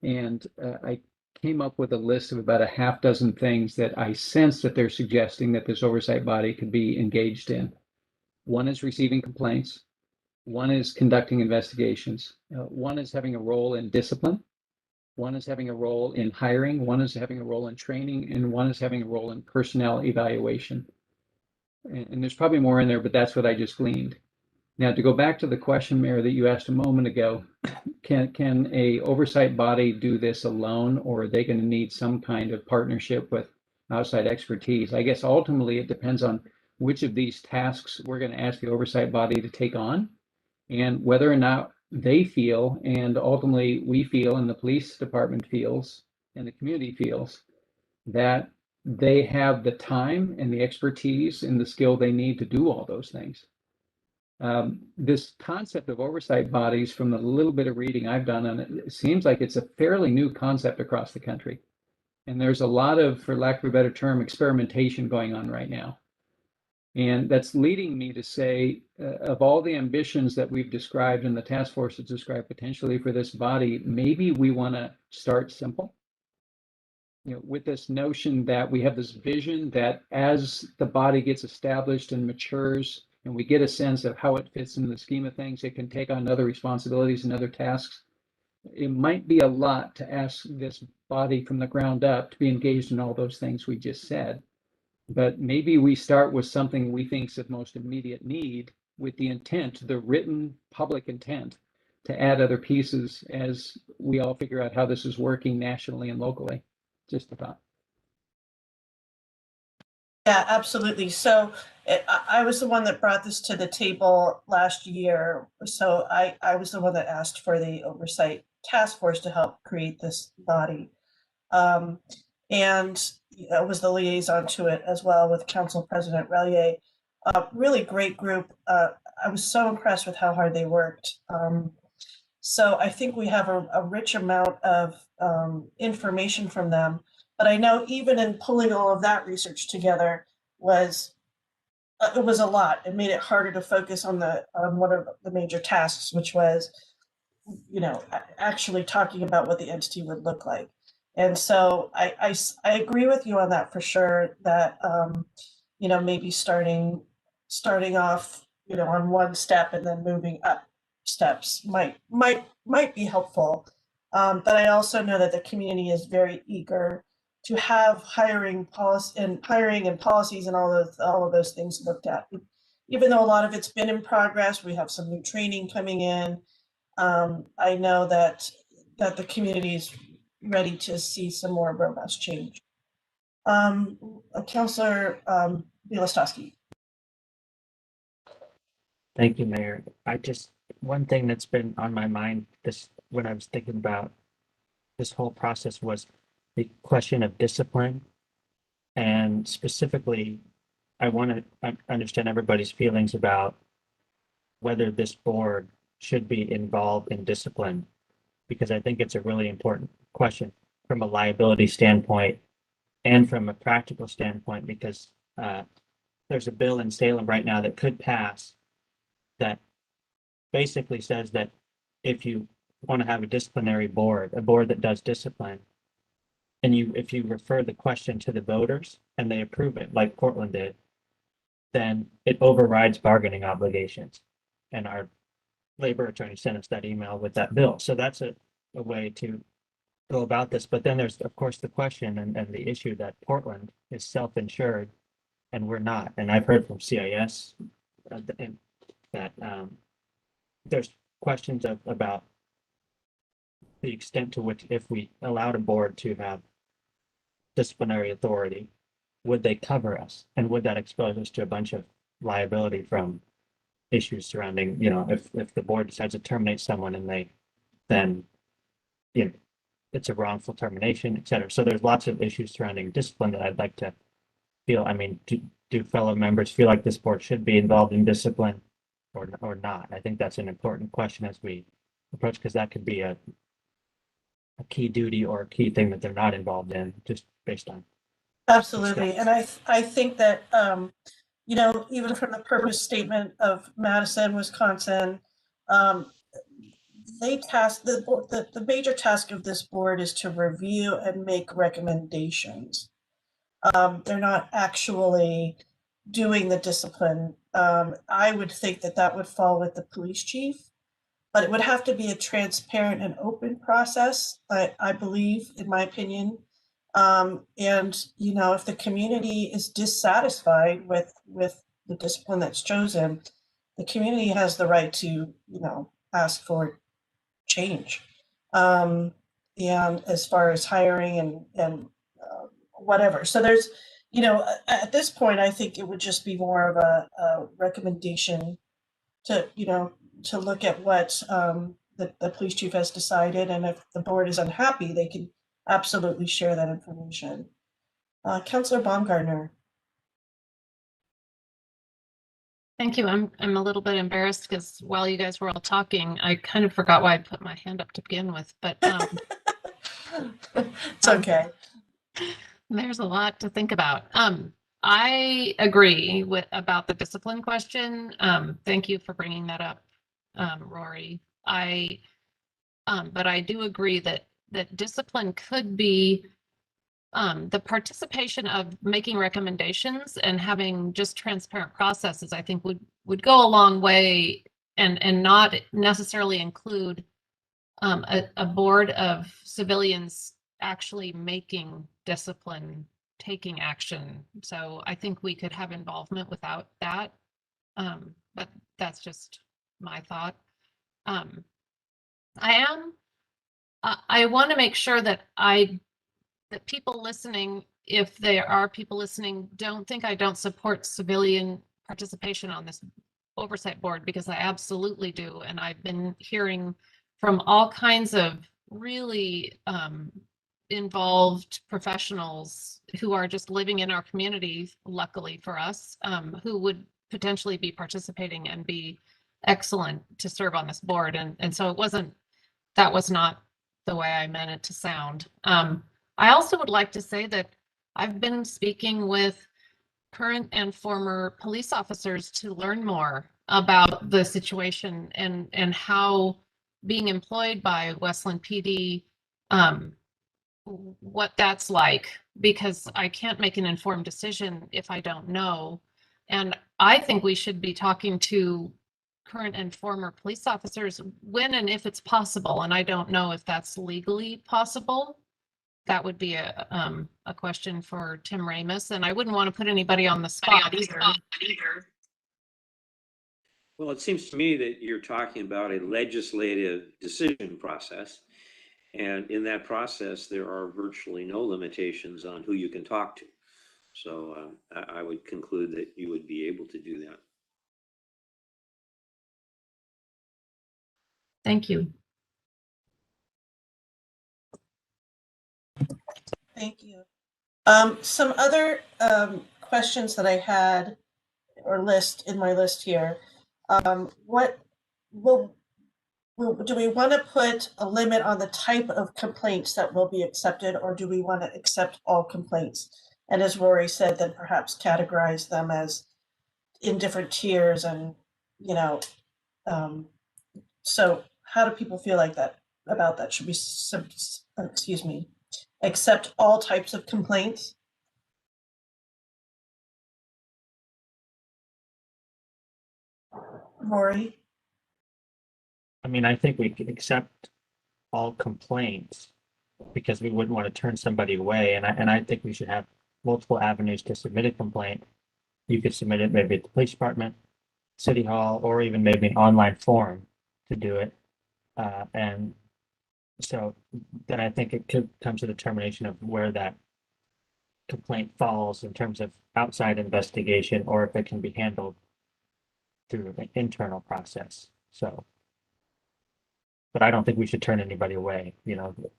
and I came up with a list of about a half dozen things that I sense that they're suggesting that this oversight body could be engaged in. One is receiving complaints. One is conducting investigations. One is having a role in discipline. One is having a role in hiring. One is having a role in training. And one is having a role in personnel evaluation. And there's probably more in there, but that's what I just gleaned. Now, to go back to the question, Mayor, that you asked a moment ago, can a oversight body do this alone, or are they going to need some kind of partnership with outside expertise? I guess ultimately it depends on which of these tasks we're going to ask the oversight body to take on, and whether or not they feel, and ultimately we feel, and the police department feels, and the community feels, that they have the time and the expertise and the skill they need to do all those things. This concept of oversight bodies, from the little bit of reading I've done on it, it seems like it's a fairly new concept across the country. And there's a lot of, for lack of a better term, experimentation going on right now. And that's leading me to say, of all the ambitions that we've described and the task force has described potentially for this body, maybe we want to start simple. With this notion that we have this vision that as the body gets established and matures, and we get a sense of how it fits in the scheme of things, it can take on other responsibilities and other tasks. It might be a lot to ask this body from the ground up to be engaged in all those things we just said. But maybe we start with something we think is of most immediate need, with the intent, the written public intent, to add other pieces as we all figure out how this is working nationally and locally. Just a thought. Yeah, absolutely. So I was the one that brought this to the table last year. So I was the one that asked for the Oversight Task Force to help create this body. And I was the liaison to it as well with Council President Relier. Really great group. I was so impressed with how hard they worked. So I think we have a rich amount of information from them. But I know even in pulling all of that research together it was a lot. It made it harder to focus on one of the major tasks, which was, actually talking about what the entity would look like. And so I agree with you on that for sure, that maybe starting off on one step and then moving up steps might be helpful. But I also know that the community is very eager to have hiring and policies and all of those things looked at. Even though a lot of it's been in progress, we have some new training coming in. I know that the community is ready to see some more robust change. Councillor Bielostowski. Thank you, Mayor. One thing that's been on my mind when I was thinking about this whole process was the question of discipline. And specifically, I want to understand everybody's feelings about whether this board should be involved in discipline, because I think it's a really important question from a liability standpoint and from a practical standpoint, because there's a bill in Salem right now that could pass that basically says that if you want to have a disciplinary board, a board that does discipline, and if you refer the question to the voters and they approve it, like Portland did, then it overrides bargaining obligations. And our labor attorney sent us that email with that bill. So that's a way to go about this. But then there's, of course, the question and the issue that Portland is self-insured and we're not. And I've heard from CIS that there's questions about the extent to which, if we allowed a board to have disciplinary authority, would they cover us? And would that expose us to a bunch of liability from issues surrounding, if the board decides to terminate someone and then it's a wrongful termination, et cetera. So there's lots of issues surrounding discipline that I'd like to feel. I mean, do fellow members feel like this board should be involved in discipline or not? I think that's an important question as we approach, because that could be a key duty or a key thing that they're not involved in, just based on. Absolutely. And I think that, even from the purpose statement of Madison, Wisconsin, they task the major task of this board is to review and make recommendations. They're not actually doing the discipline. I would think that would fall with the police chief, but it would have to be a transparent and open process, I believe, in my opinion. And, if the community is dissatisfied with the discipline that's chosen, the community has the right to, ask for change. And as far as hiring and whatever. So there's, at this point, I think it would just be more of a recommendation to look at what the police chief has decided. And if the board is unhappy, they can absolutely share that information. Councillor Baumgartner. Thank you. I'm a little bit embarrassed because while you guys were all talking, I kind of forgot why I put my hand up to begin with, but It's okay. There's a lot to think about. I agree about the discipline question. Thank you for bringing that up, Rory. But I do agree that discipline could be the participation of making recommendations and having just transparent processes, I think would go a long way, and not necessarily include a board of civilians actually making discipline, taking action. So I think we could have involvement without that. But that's just my thought. I want to make sure that that people listening, if there are people listening, don't think I don't support civilian participation on this oversight board, because I absolutely do. And I've been hearing from all kinds of really involved professionals who are just living in our community, luckily for us, who would potentially be participating and be excellent to serve on this board. And so that was not the way I meant it to sound. I also would like to say that I've been speaking with current and former police officers to learn more about the situation and how being employed by Westland PD, what that's like, because I can't make an informed decision if I don't know. And I think we should be talking to current and former police officers when and if it's possible. And I don't know if that's legally possible. That would be a question for Tim Ramus, and I wouldn't want to put anybody on the spot either. Well, it seems to me that you're talking about a legislative decision process. And in that process, there are virtually no limitations on who you can talk to. So I would conclude that you would be able to do that. Thank you. Thank you. Some other questions that I had, or in my list here. What do we want to put a limit on the type of complaints that will be accepted, or do we want to accept all complaints? And as Rory said, then perhaps categorize them as in different tiers, and so how do people feel like that about that? Should we accept all types of complaints? Rory? I mean, I think we can accept all complaints because we wouldn't want to turn somebody away. And I think we should have multiple avenues to submit a complaint. You could submit it maybe at the police department, city hall, or even maybe an online form to do it. And so then I think it could come to the determination of where that complaint falls in terms of outside investigation, or if it can be handled through an internal process. So, but I don't think we should turn anybody away,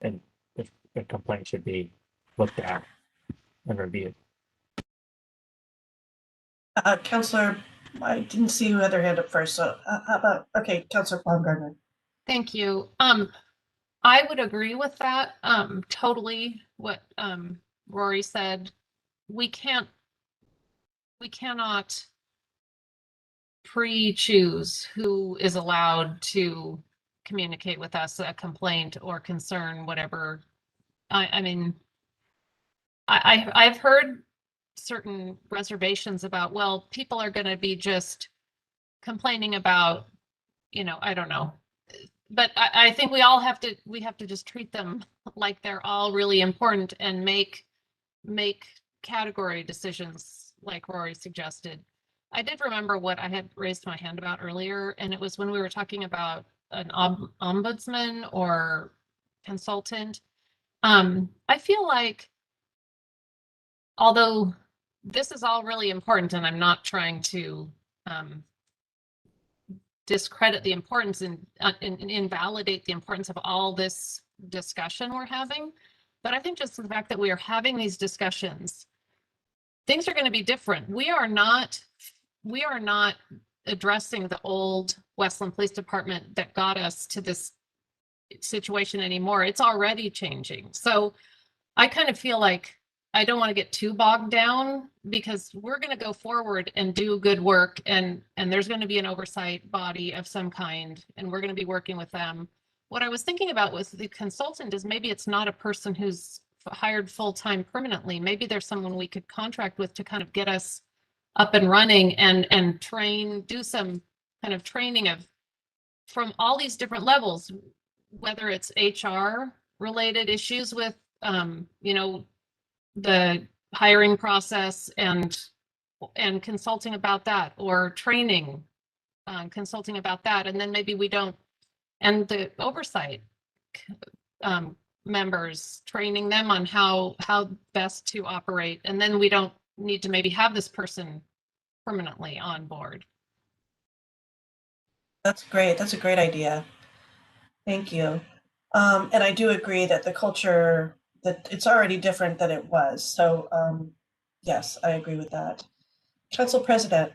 and if a complaint should be looked at and reviewed. Councillor, I didn't see your other hand up first, so how about, okay, Councillor Baumgartner. Thank you. I would agree with that. Totally what Rory said. We cannot pre-choose who is allowed to communicate with us a complaint or concern, whatever. I mean, I've heard certain reservations about, well, people are going to be just complaining about, I don't know. But I think we have to just treat them like they're all really important and make category decisions like Rory suggested. I did remember what I had raised my hand about earlier, and it was when we were talking about an ombudsman or consultant. I feel like, although this is all really important, and I'm not trying to discredit the importance and invalidate the importance of all this discussion we're having, but I think just the fact that we are having these discussions, things are going to be different. We are not addressing the old Westland Police Department that got us to this situation anymore. It's already changing. So I kind of feel like I don't want to get too bogged down, because we're going to go forward and do good work, and there's going to be an oversight body of some kind, and we're going to be working with them. What I was thinking about with the consultant is maybe it's not a person who's hired full-time permanently. Maybe there's someone we could contract with to kind of get us up and running and train, do some kind of training of from all these different levels, whether it's HR related issues with, you know, the hiring process and consulting about that, or training, consulting about that. And then maybe we don't, and the oversight members, training them on how best to operate. And then we don't need to maybe have this person permanently on board. That's great. That's a great idea. Thank you. And I do agree that the culture, that it's already different than it was. So yes, I agree with that. Council President.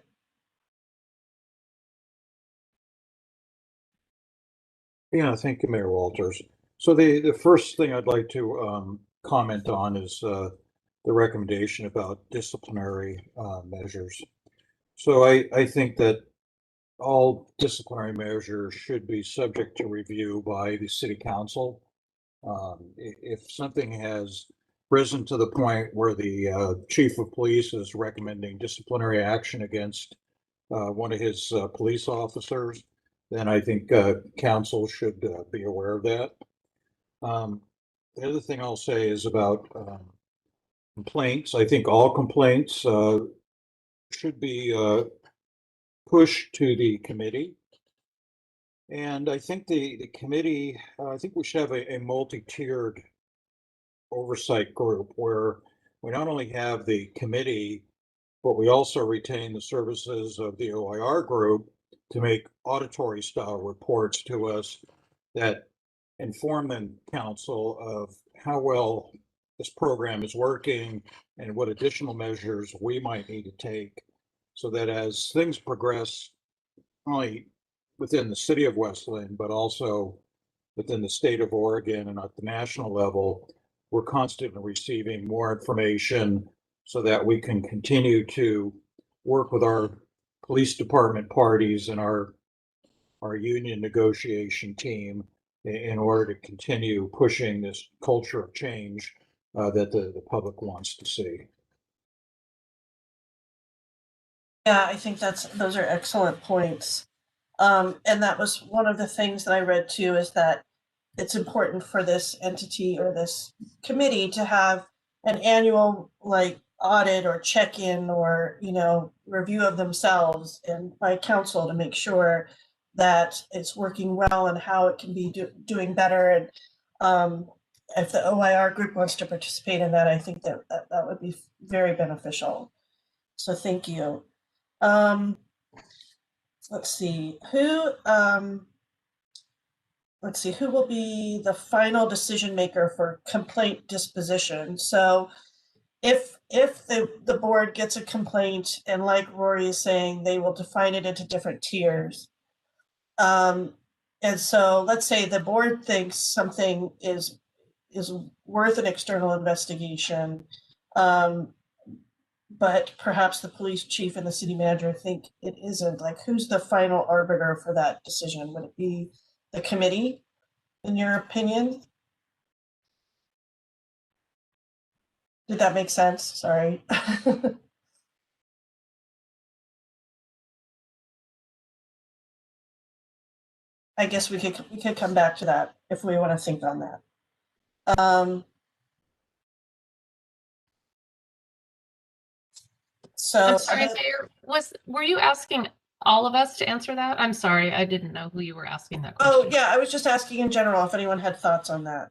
Yeah, thank you, Mayor Walters. So the first thing I'd like to comment on is the recommendation about disciplinary measures. So I think that all disciplinary measures should be subject to review by the city council. If something has risen to the point where the chief of police is recommending disciplinary action against one of his police officers, then I think council should be aware of that. The other thing I'll say is about complaints. I think all complaints should be pushed to the committee. And I think the committee, I think we should have a multi-tiered oversight group where we not only have the committee, but we also retain the services of the OIR group to make auditory style reports to us that inform the council of how well this program is working and what additional measures we might need to take, so that as things progress, not only within the city of West Linn, but also within the state of Oregon and at the national level, we're constantly receiving more information so that we can continue to work with our police department parties and our union negotiation team in order to continue pushing this culture of change that the public wants to see. Yeah, I think those are excellent points. And that was one of the things that I read too, is that it's important for this entity or this committee to have an annual like audit or check-in or, you know, review of themselves and by council to make sure that it's working well and how it can be doing better. And if the OIR group wants to participate in that, I think that would be very beneficial. So thank you. Let's see who will be the final decision maker for complaint disposition. So if the board gets a complaint, and like Rory is saying, they will define it into different tiers. And so let's say the board thinks something is worth an external investigation, but perhaps the police chief and the city manager think it isn't. Like, who's the final arbiter for that decision? Would it be the committee, in your opinion? Did that make sense? Sorry. I guess we could come back to that if we want to think on that. So I'm sorry, Mayor, were you asking all of us to answer that? I'm sorry, I didn't know who you were asking that question. Oh, yeah, I was just asking in general if anyone had thoughts on that.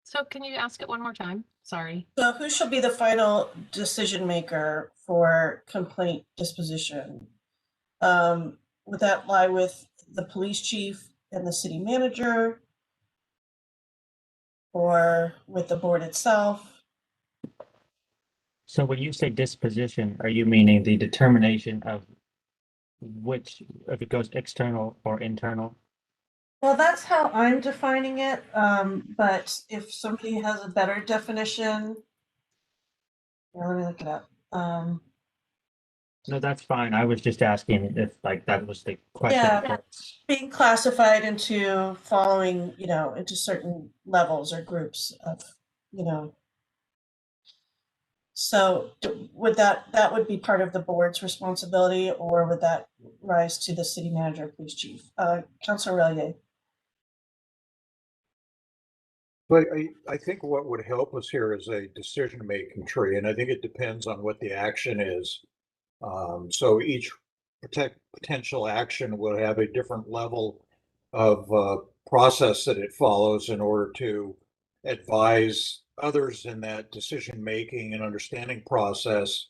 So can you ask it one more time? Sorry. So who shall be the final decision maker for complaint disposition? Would that lie with the police chief and the city manager, or with the board itself? So when you say disposition, are you meaning the determination of which, if it goes external or internal? Well, that's how I'm defining it, but if somebody has a better definition, yeah, let me look it up. No, that's fine. I was just asking if like that was the question. Yeah. Being classified into following, you know, into certain levels or groups of you know. So would that would be part of the board's responsibility, or would that rise to the city manager, police chief? Councilor Relier. But I think what would help us here is a decision-making tree, and I think it depends on what the action is. So each potential action will have a different level of process that it follows in order to advise others in that decision-making and understanding process,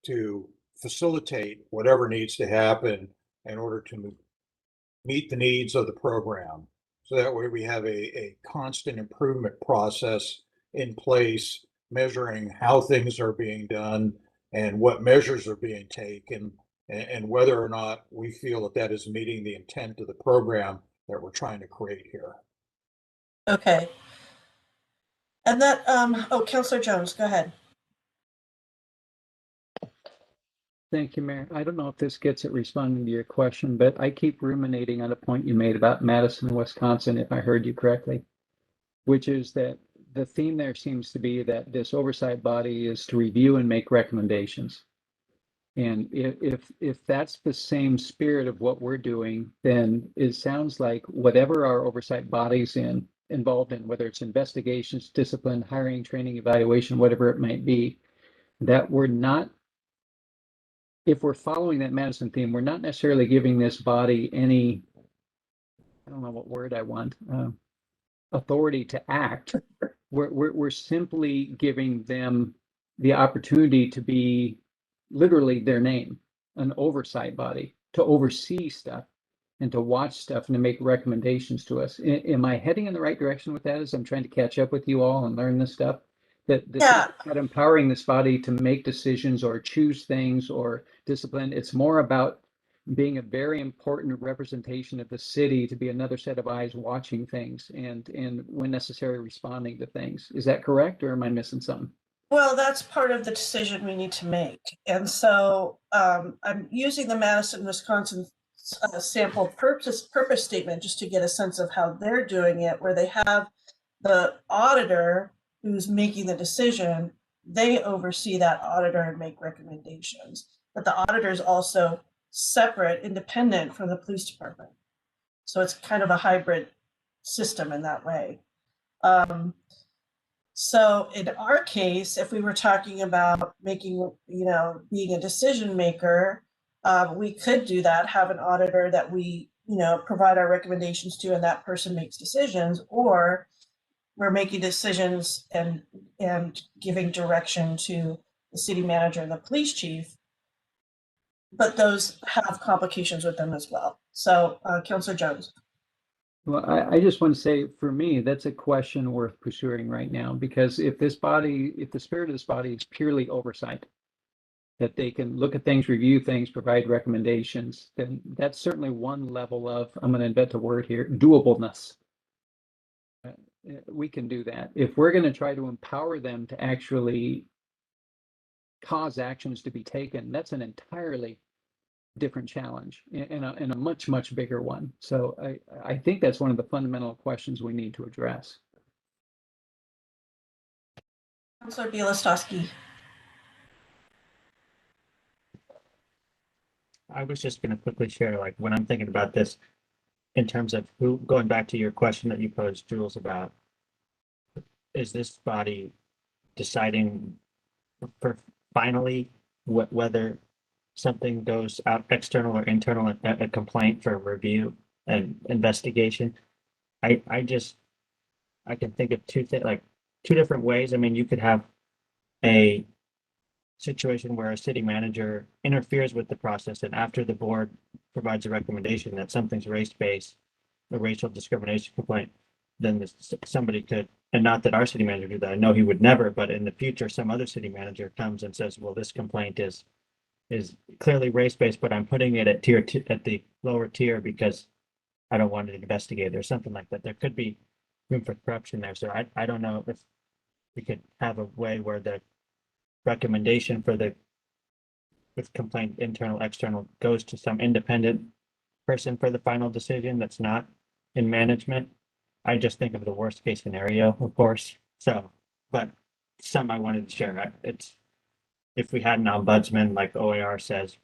to facilitate whatever needs to happen in order to meet the needs of the program. So that way we have a constant improvement process in place, measuring how things are being done and what measures are being taken, and whether or not we feel that that is meeting the intent of the program that we're trying to create here. Okay. And that, oh, Councilor Jones, go ahead. Thank you, Mayor. I don't know if this gets at responding to your question, but I keep ruminating on a point you made about Madison, Wisconsin, if I heard you correctly, which is that the theme there seems to be that this oversight body is to review and make recommendations. And if that's the same spirit of what we're doing, then it sounds like whatever our oversight body's involved in, whether it's investigations, discipline, hiring, training, evaluation, whatever it might be, that we're not, if we're following that Madison theme, we're not necessarily giving this body any, I don't know what word I want, authority to act. We're simply giving them the opportunity to be literally their name, an oversight body, to oversee stuff and to watch stuff and to make recommendations to us. Am I heading in the right direction with that as I'm trying to catch up with you all and learn this stuff? That this Yeah. is not empowering this body to make decisions or choose things or discipline. It's more about being a very important representation of the city, to be another set of eyes watching things and when necessary responding to things. Is that correct, or am I missing something? Well, that's part of the decision we need to make. And so I'm using the Madison, Wisconsin sample purpose statement just to get a sense of how they're doing it, where they have the auditor who's making the decision. They oversee that auditor and make recommendations. But the auditor is also separate, independent from the police department. So it's kind of a hybrid system in that way. So in our case, if we were talking about making, being a decision maker, we could do that, have an auditor that we, provide our recommendations to, and that person makes decisions, or we're making decisions and giving direction to the city manager and the police chief. But those have complications with them as well. So, Councilor Jones. Well, I just want to say, for me, that's a question worth pursuing right now, because if the spirit of this body is purely oversight, that they can look at things, review things, provide recommendations, then that's certainly one level of, I'm going to invent a word here, doableness. We can do that. If we're going to try to empower them to actually cause actions to be taken, that's an entirely different challenge and a much, much bigger one. So I think that's one of the fundamental questions we need to address. Councilor Bielostowski. I was just going to quickly share, like, when I'm thinking about this in terms of who, going back to your question that you posed, Jules, about is this body deciding for finally whether something goes out external or internal, a complaint for review and investigation. I can think of two different ways. I mean, you could have a situation where a city manager interferes with the process, and after the board provides a recommendation that something's race-based, a racial discrimination complaint, then somebody could, and not that our city manager do that, I know he would never, but in the future, some other city manager comes and says, well, this complaint is clearly race-based, but I'm putting it at at the lower tier because I don't want it investigated or something like that. There could be room for corruption there. So I don't know if we could have a way where the recommendation for the complaint, internal, external, goes to some independent person for the final decision that's not in management. I just think of the worst case scenario, of course, So, but some I wanted to share. It's if we had an ombudsman like OAR says,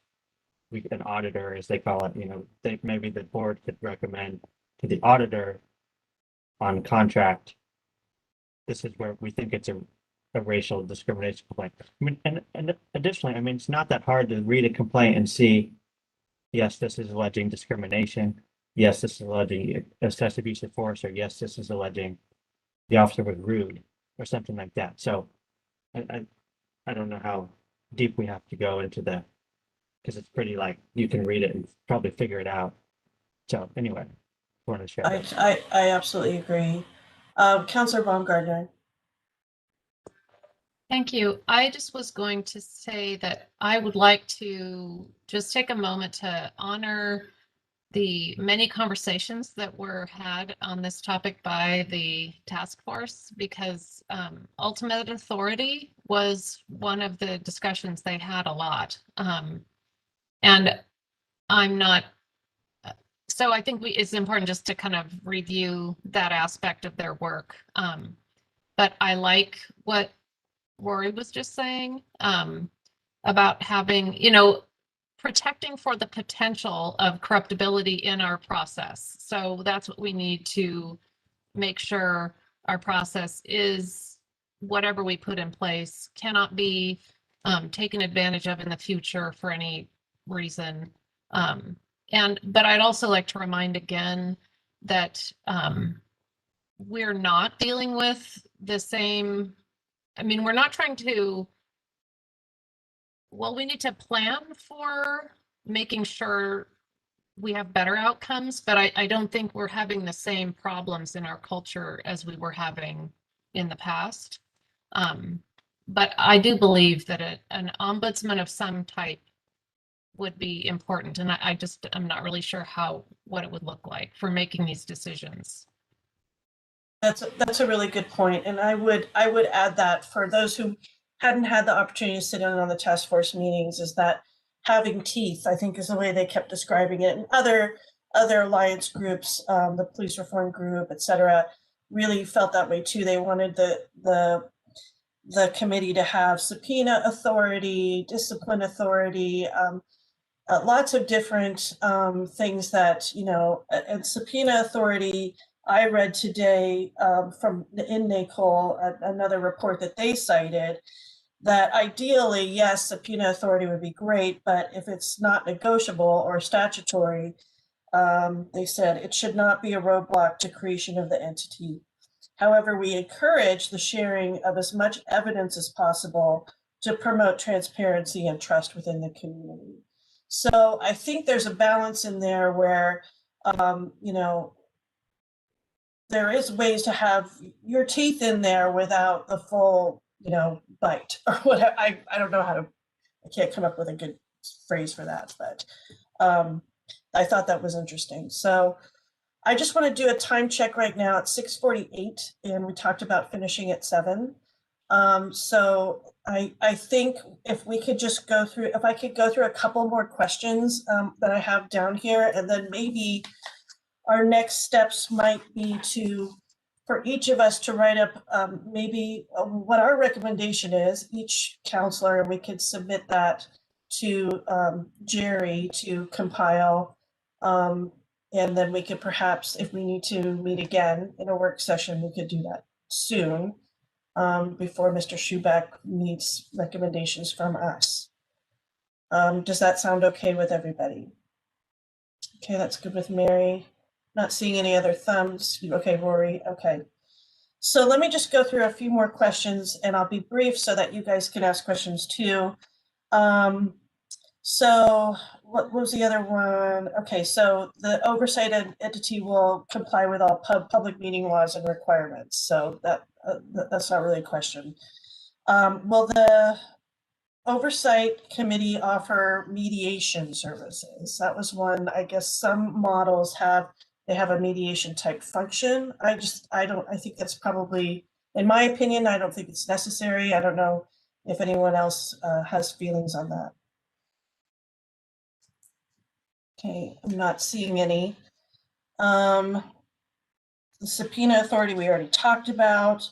an auditor, as they call it, maybe the board could recommend to the auditor on contract, this is where we think it's a racial discrimination complaint. I mean, and additionally, I mean, it's not that hard to read a complaint and see, yes, this is alleging discrimination. Yes, this is alleging excessive use of force, or yes, this is alleging the officer was rude, or something like that. So I don't know how deep we have to go into the, because it's pretty like you can read it and probably figure it out. So anyway, I want to share that. I absolutely agree. Counselor Baumgartner. Thank you. I just was going to say that I would like to just take a moment to honor the many conversations that were had on this topic by the task force, because ultimate authority was one of the discussions they had a lot. And I'm not, so I think it's important just to kind of review that aspect of their work. But I like what Rory was just saying about having, protecting for the potential of corruptibility in our process. So that's what we need to make sure our process is, whatever we put in place cannot be taken advantage of in the future for any reason. But I'd also like to remind again that we're not dealing with the same, we're not trying to, we need to plan for making sure we have better outcomes, but I don't think we're having the same problems in our culture as we were having in the past. But I do believe that an ombudsman of some type would be important, and I'm not really sure what it would look like for making these decisions. That's a really good point, and I would add that for those who hadn't had the opportunity to sit in on the task force meetings, is that having teeth, I think, is the way they kept describing it. And other alliance groups, the police reform group, et cetera, really felt that way too. They wanted the committee to have subpoena authority, discipline authority, lots of different things that, and subpoena authority. I read today from in NACOL, another report that they cited, that ideally, yes, subpoena authority would be great, but if it's not negotiable or statutory, they said it should not be a roadblock to creation of the entity. However, we encourage the sharing of as much evidence as possible to promote transparency and trust within the community. So I think there's a balance in there where, there is ways to have your teeth in there without the full, bite or whatever. I don't know I can't come up with a good phrase for that, but I thought that was interesting. So I just want to do a time check right now at 6:48, and we talked about finishing at 7. So I think if we could just if I could go through a couple more questions that I have down here, and then maybe our next steps might be for each of us to write up maybe what our recommendation is, each counselor, and we could submit that to Jerry to compile. And then we could perhaps, if we need to meet again in a work session, we could do that soon before Mr. Schuback needs recommendations from us. Does that sound okay with everybody? Okay, that's good with Mary. Not seeing any other thumbs. Okay, Rory. Okay. So let me just go through a few more questions, and I'll be brief so that you guys can ask questions too. So what was the other one? Okay, so the oversight entity will comply with all public meeting laws and requirements. So that's not really a question. Will the Oversight Committee offer mediation services? That was one. I guess some models have a mediation type function. I think that's probably, in my opinion, I don't think it's necessary. I don't know if anyone else has feelings on that. Okay, I'm not seeing any. The subpoena authority we already talked about.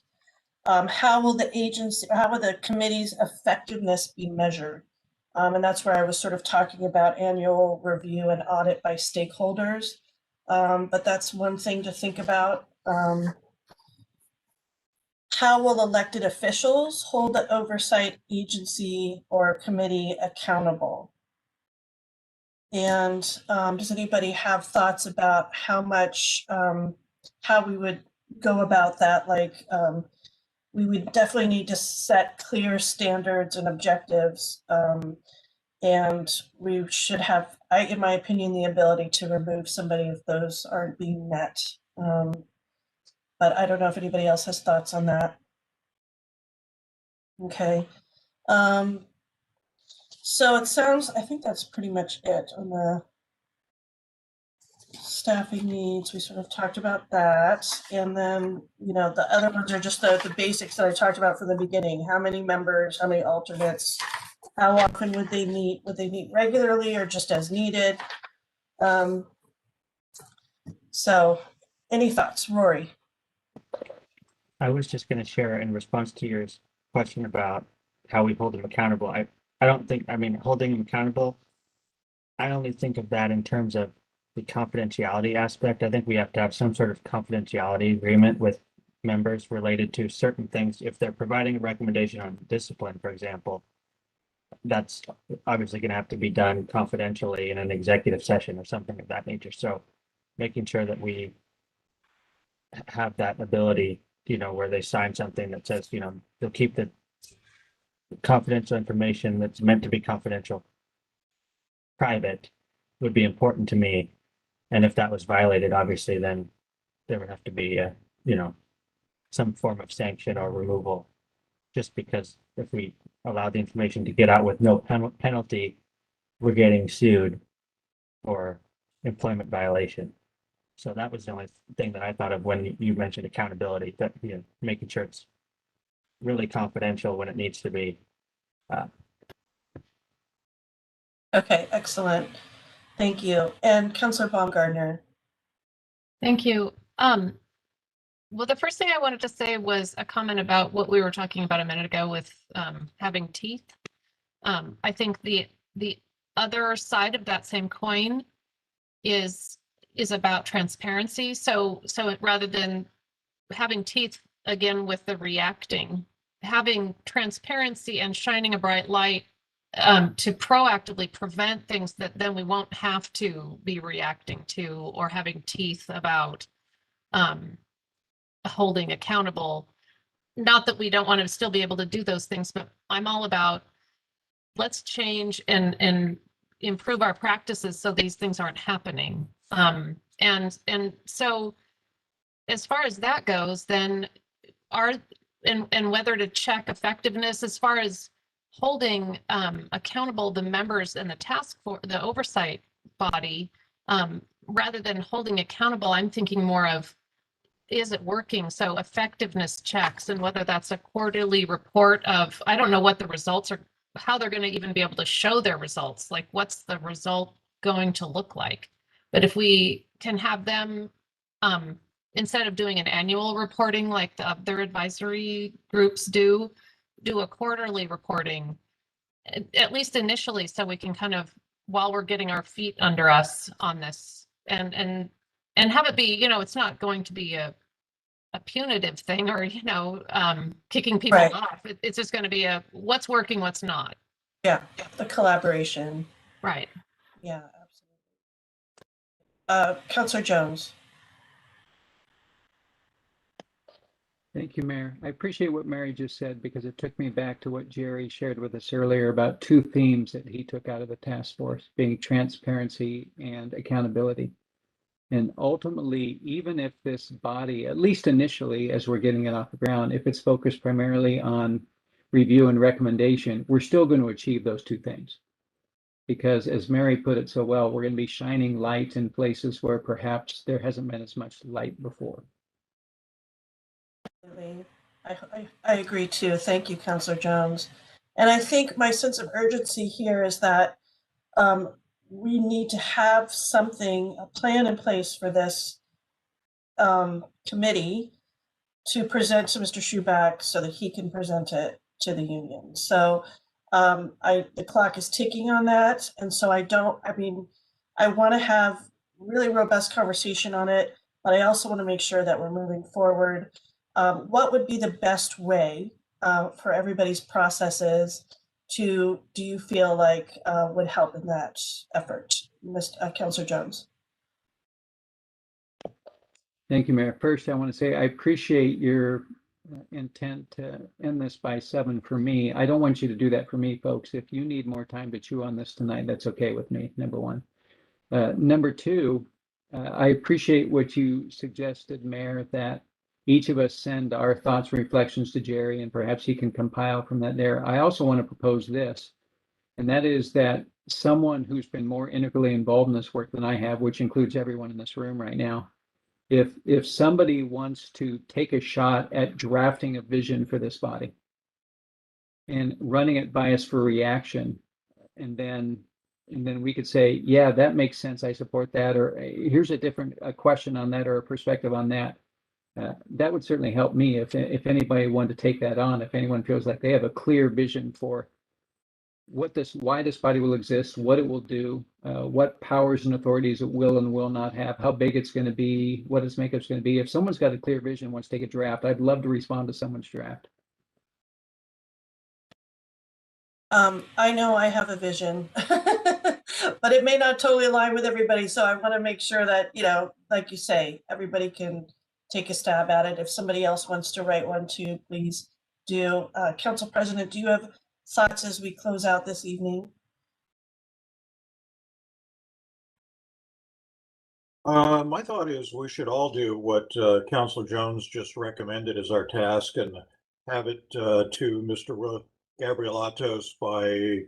how will the committee's effectiveness be measured? And that's where I was sort of talking about annual review and audit by stakeholders. But that's one thing to think about. How will elected officials hold the oversight agency or committee accountable? And does anybody have thoughts about how we would go about that? Like, we would definitely need to set clear standards and objectives. And we should have, in my opinion, the ability to remove somebody if those aren't being met. But I don't know if anybody else has thoughts on that. Okay. So it sounds, I think that's pretty much it on the staffing needs. We sort of talked about that. And then, the other ones are just the basics that I talked about from the beginning. How many members, how many alternates, how often would they meet? Would they meet regularly or just as needed? So any thoughts, Rory? I was just going to share in response to your question about how we hold them accountable. I don't think, holding them accountable, I only think of that in terms of the confidentiality aspect. I think we have to have some sort of confidentiality agreement with members related to certain things. If they're providing a recommendation on discipline, for example, that's obviously going to have to be done confidentially in an executive session or something of that nature. So making sure that we have that ability, where they sign something that says, they'll keep the confidential information that's meant to be confidential private would be important to me. And if that was violated, obviously, then there would have to be some form of sanction or removal, just because if we allow the information to get out with no penalty, we're getting sued for employment violation. So that was the only thing that I thought of when you mentioned accountability, that making sure it's really confidential when it needs to be. Okay, excellent. Thank you. And Councillor Baumgartner. Thank you. Well, the first thing I wanted to say was a comment about what we were talking about a minute ago with having teeth. I think the other side of that same coin is about transparency. So rather than having teeth again with the reacting, having transparency and shining a bright light to proactively prevent things that then we won't have to be reacting to or having teeth about holding accountable. Not that we don't want to still be able to do those things, but I'm all about let's change and improve our practices so these things aren't happening. And so as far as that goes, then and whether to check effectiveness as far as holding accountable the members and the task force, the oversight body, rather than holding accountable, I'm thinking more of, is it working? So effectiveness checks, and whether that's a quarterly report of, I don't know what the results are, how they're going to even be able to show their results. Like, what's the result going to look like? But if we can have them, instead of doing an annual reporting like the other advisory groups do a quarterly reporting, at least initially, so we can kind of, while we're getting our feet under us on this, and have it be, it's not going to be a punitive thing or, kicking people Right. off. It's just going to be what's working, what's not. Yeah, the collaboration. Right. Yeah, absolutely. Councillor Jones. Thank you, Mayor. I appreciate what Mary just said, because it took me back to what Jerry shared with us earlier about two themes that he took out of the task force, being transparency and accountability. And ultimately, even if this body, at least initially, as we're getting it off the ground, if it's focused primarily on review and recommendation, we're still going to achieve those two things. Because as Mary put it so well, we're going to be shining light in places where perhaps there hasn't been as much light before. I agree too. Thank you, Councillor Jones. And I think my sense of urgency here is that we need to have a plan in place for this committee to present to Mr. Schuback so that he can present it to the union. So the clock is ticking on that. And so I want to have really robust conversation on it, but I also want to make sure that we're moving forward. What would be the best way for everybody's processes do you feel like would help in that effort? Councilor Jones. Thank you, Mayor. First, I want to say I appreciate your intent to end this by 7 for me. I don't want you to do that for me, folks. If you need more time to chew on this tonight, that's okay with me, number one. Number two, I appreciate what you suggested, Mayor, that each of us send our thoughts and reflections to Jerry, and perhaps he can compile from that there. I also want to propose this, and that is that someone who's been more integrally involved in this work than I have, which includes everyone in this room right now, if somebody wants to take a shot at drafting a vision for this body and running it by us for reaction, and then we could say, yeah, that makes sense, I support that, or here's a different question on that, or a perspective on that. That would certainly help me if anybody wanted to take that on, if anyone feels like they have a clear vision for why this body will exist, what it will do, what powers and authorities it will and will not have, how big it's going to be, what its makeup's going to be. If someone's got a clear vision, wants to take a draft, I'd love to respond to someone's draft. I know I have a vision, but it may not totally align with everybody. So I want to make sure that, like you say, everybody can take a stab at it. If somebody else wants to write one too, please do. Council President, do you have thoughts as we close out this evening? My thought is we should all do what Councilor Jones just recommended as our task and have it to Mr. Gabrielatos by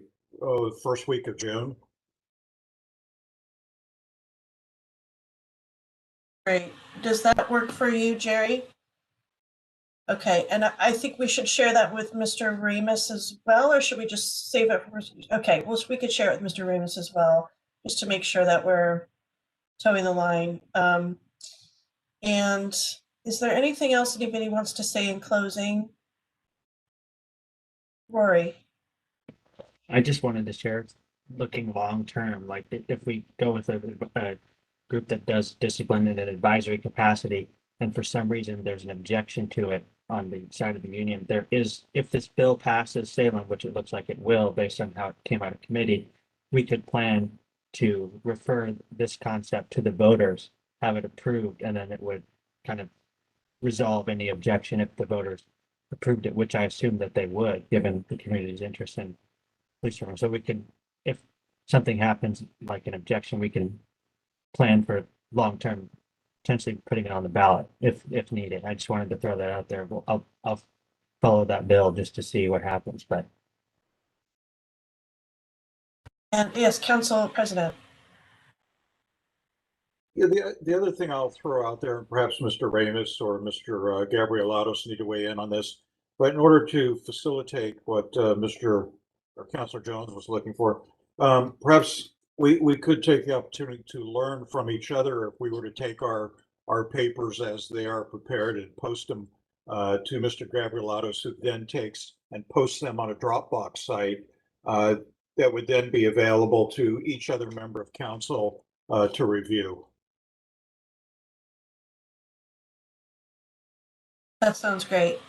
first week of June. Great. Does that work for you, Jerry? Okay, and I think we should share that with Mr. Remus as well, or should we just save it for? Okay, well, we could share it with Mr. Remus as well, just to make sure that we're towing the line. And is there anything else anybody wants to say in closing? Rory. I just wanted to share, looking long term, like if we go with a group that does discipline in an advisory capacity, and for some reason there's an objection to it on the side of the union, if this bill passes Salem, which it looks like it will based on how it came out of committee, we could plan to refer this concept to the voters, have it approved, and then it would kind of resolve any objection if the voters approved it, which I assume that they would, given the community's interest in police reform. So we can, if something happens like an objection, we can plan for long-term, potentially putting it on the ballot if needed. I just wanted to throw that out there. Well, I'll follow that bill just to see what happens, but. And yes, Council President. Yeah, the other thing I'll throw out there, perhaps Mr. Remus or Mr. Gabrielatos need to weigh in on this, but in order to facilitate what Mr. or Councilor Jones was looking for, perhaps we could take the opportunity to learn from each other if we were to take our papers as they are prepared and post them to Mr. Gabrielatos, who then takes and posts them on a Dropbox site that would then be available to each other member of council to review. That sounds great.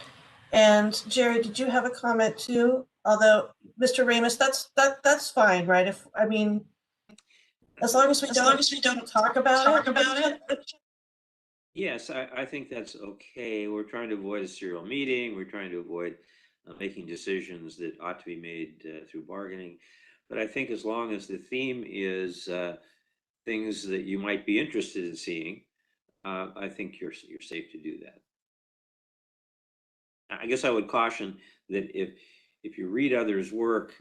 And Jerry, did you have a comment too? Although, Mr. Remus, that's fine, right? As long as we don't talk about it. Yes, I think that's okay. We're trying to avoid a serial meeting. We're trying to avoid making decisions that ought to be made through bargaining. But I think as long as the theme is things that you might be interested in seeing, I think you're safe to do that. I guess I would caution that if you read others' work,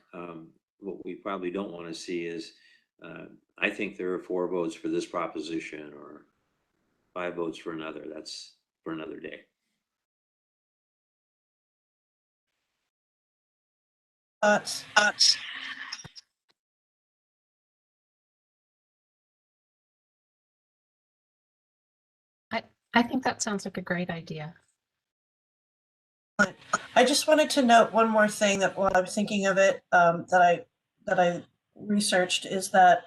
what we probably don't want to see is, I think there are 4 votes for this proposition or 5 votes for another. That's for another day. I think that sounds like a great idea. I just wanted to note one more thing that while I'm thinking of it, that I researched is that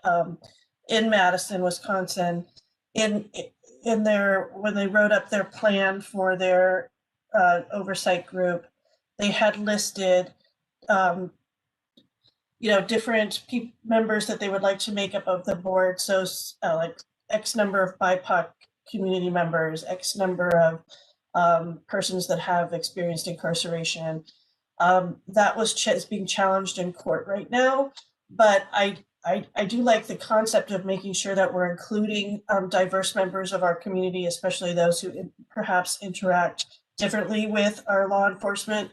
in Madison, Wisconsin, in when they wrote up their plan for their oversight group, they had listed different members that they would like to make up of the board. So like X number of BIPOC community members, X number of persons that have experienced incarceration. That is being challenged in court right now, but I do like the concept of making sure that we're including diverse members of our community, especially those who perhaps interact differently with our law enforcement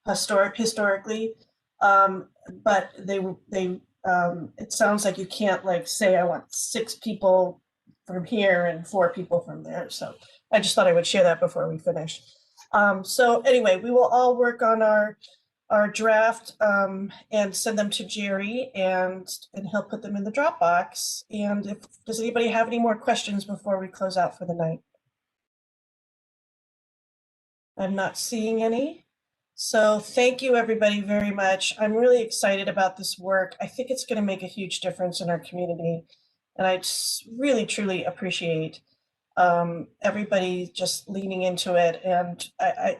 historically. But it sounds like you can't like say I want 6 people from here and 4 people from there. So I just thought I would share that before we finish. So anyway, we will all work on our draft and send them to Jerry, and he'll put them in the Dropbox. And does anybody have any more questions before we close out for the night? I'm not seeing any. So thank you everybody very much. I'm really excited about this work. I think it's going to make a huge difference in our community. And I just really, truly appreciate everybody just leaning into it. And I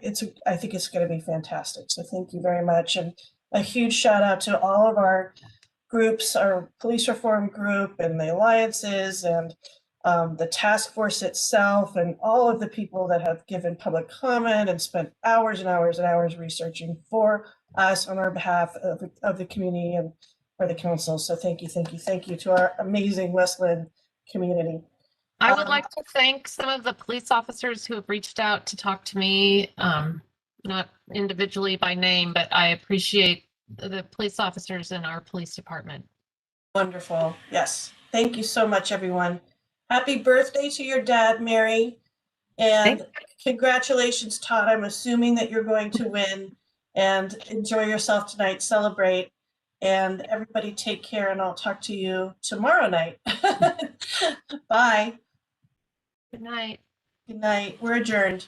think it's going to be fantastic. So thank you very much. And a huge shout out to all of our groups, our police reform group and the alliances and the task force itself, and all of the people that have given public comment and spent hours and hours and hours researching for us on our behalf of the community and for the council. So thank you to our amazing West Linn community. I would like to thank some of the police officers who have reached out to talk to me, not individually by name, but I appreciate the police officers in our police department. Wonderful. Yes. Thank you so much, everyone. Happy birthday to your dad, Mary. And congratulations, Todd. I'm assuming that you're going to win, and enjoy yourself tonight. Celebrate. And everybody take care, and I'll talk to you tomorrow night. Bye. Good night. Good night. We're adjourned.